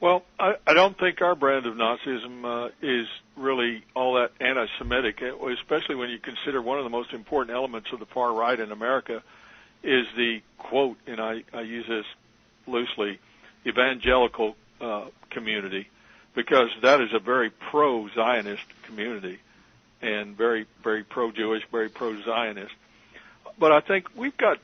Well, I don't think our brand of Nazism is really all that anti-Semitic, especially when you consider one of the most important elements of the far right in America is the quote, and I use this loosely, evangelical community, because that is a very pro-Zionist community and very, very pro-Jewish, very pro-Zionist. But I think we've got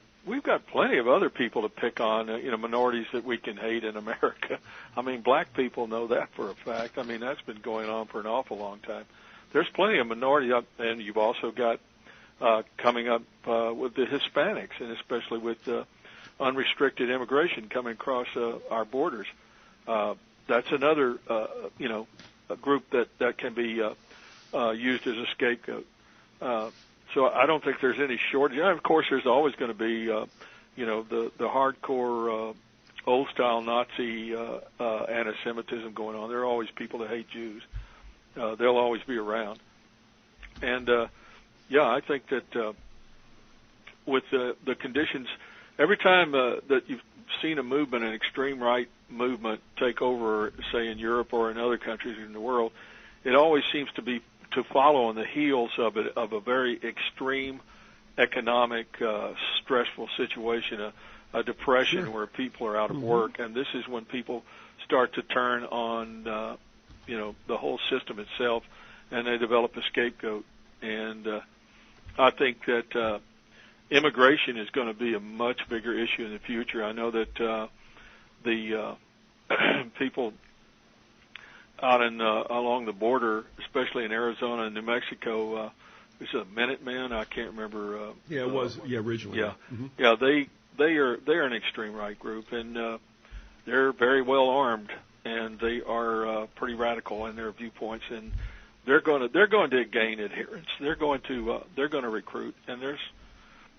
plenty of other people to pick on, minorities that we can hate in America. I mean, black people know that for a fact. I mean, that's been going on for an awful long time. There's plenty of minorities, and you've also got coming up with the Hispanics, and especially with unrestricted immigration coming across our borders. That's another, a group that can be used as a scapegoat. So I don't think there's any shortage. And of course, there's always going to be, the hardcore old-style Nazi anti-Semitism going on. There are always people that hate Jews. They'll always be around. And, I think that with the conditions, every time that you've seen a movement, an extreme right movement, take over, say, in Europe or in other countries in the world, it always seems to follow on the heels of a very extreme economic, stressful situation, a depression where people are out of work, and this is when people start to turn on, the whole system itself, and they develop a scapegoat. And I think that immigration is going to be a much bigger issue in the future. I know that the people out along the border, especially in Arizona and New Mexico, is it Minutemen? I can't remember. It was originally. Yeah, yeah. They're an extreme right group, and they're very well armed, and they are pretty radical in their viewpoints, and they're going to gain adherents. They're going to recruit, and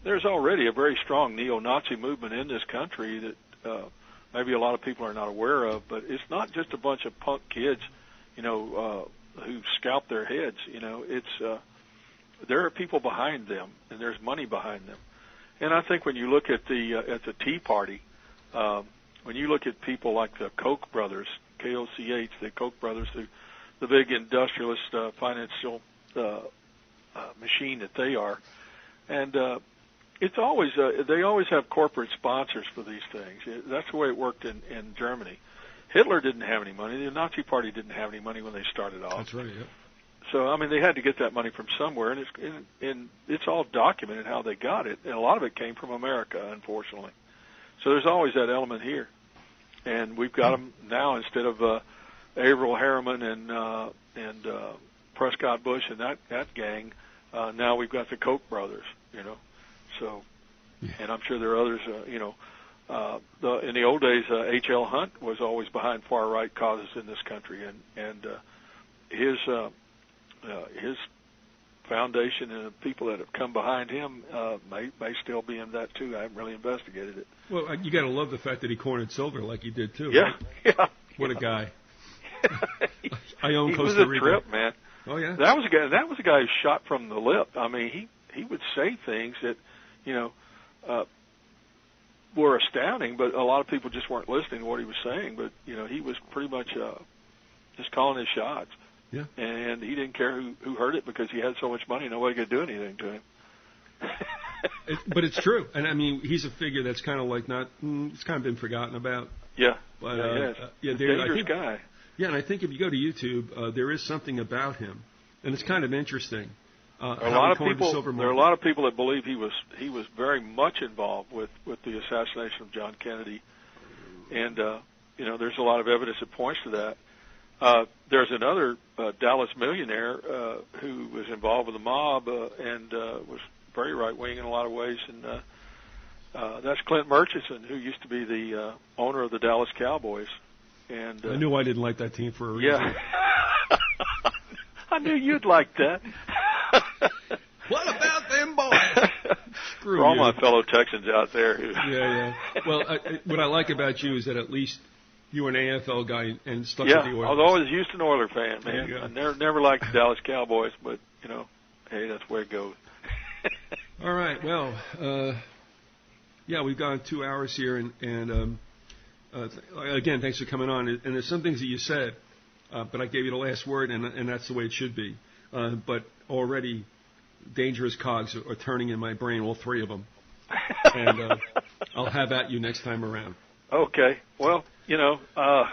there's already a very strong neo-Nazi movement in this country that maybe a lot of people are not aware of, but it's not just a bunch of punk kids, who scalp their heads. There are people behind them, and there's money behind them. And I think when you look at the Tea Party, when you look at people like the Koch brothers, K-O-C-H, the Koch brothers, the big industrialist financial machine that they are, and it's always they always have corporate sponsors for these things. That's the way it worked in Germany. Hitler didn't have any money. The Nazi Party didn't have any money when they started off. That's right. Yeah. So I mean, they had to get that money from somewhere, and it's all documented how they got it, and a lot of it came from America, unfortunately. So there's always that element here, and we've got them now instead of Averill Harriman and Prescott Bush and that gang. Now we've got the Koch brothers, So, and I'm sure there are others, in the old days, H.L. Hunt was always behind far right causes in this country, and his foundation and the people that have come behind him may still be in that too. I haven't really investigated it. Well, you got to love the fact that he cornered silver like he did too. Yeah, right? yeah. What a guy. I own he Costa was a Rica. trip, man. Oh yeah. That was a guy who shot from the lip. I mean, he would say things that, were astounding, but a lot of people just weren't listening to what he was saying. But he was pretty much just calling his shots. Yeah. And he didn't care who heard it because he had so much money, nobody could do anything to him. But it's true, and I mean, he's a figure that's kind of like it's kind of been forgotten about. Yeah. But dangerous guy. Yeah, and I think if you go to YouTube, there is something about him, and it's kind of interesting. There are a lot of people that believe he was very much involved with the assassination of John Kennedy, and there's a lot of evidence that points to that. There's another Dallas millionaire who was involved with the mob and was very right wing in a lot of ways, and that's Clint Murchison, who used to be the owner of the Dallas Cowboys. And I knew I didn't like that team for a reason. Yeah. I knew you'd like that. What about them boys? Screw for all you. my fellow Texans out there. Yeah. Well, what I like about you is that at least you were an AFL guy and stuck with the Oilers. I was always a Houston Oilers fan, man. I never liked the Dallas Cowboys, but, hey, that's where it goes. All right. Well, we've gone 2 hours here, and again, thanks for coming on. And there's some things that you said, but I gave you the last word, and that's the way it should be. But already dangerous cogs are turning in my brain, all three of them. And I'll have at you next time around. Okay. Well, a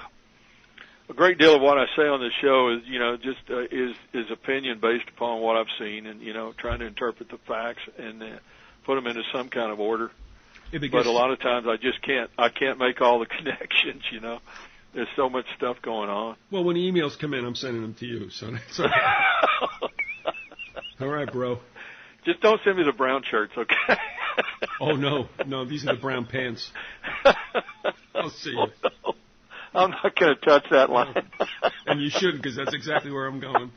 great deal of what I say on this show is is opinion based upon what I've seen, and trying to interpret the facts and put them into some kind of order. But a lot of times I can't make all the connections. There's so much stuff going on. Well, when the emails come in, I'm sending them to you, so that's all right. All right, bro. Just don't send me the brown shirts, okay? Oh no, these are the brown pants. I'll see you. No. I'm not going to touch that line. And you shouldn't, because that's exactly where I'm going.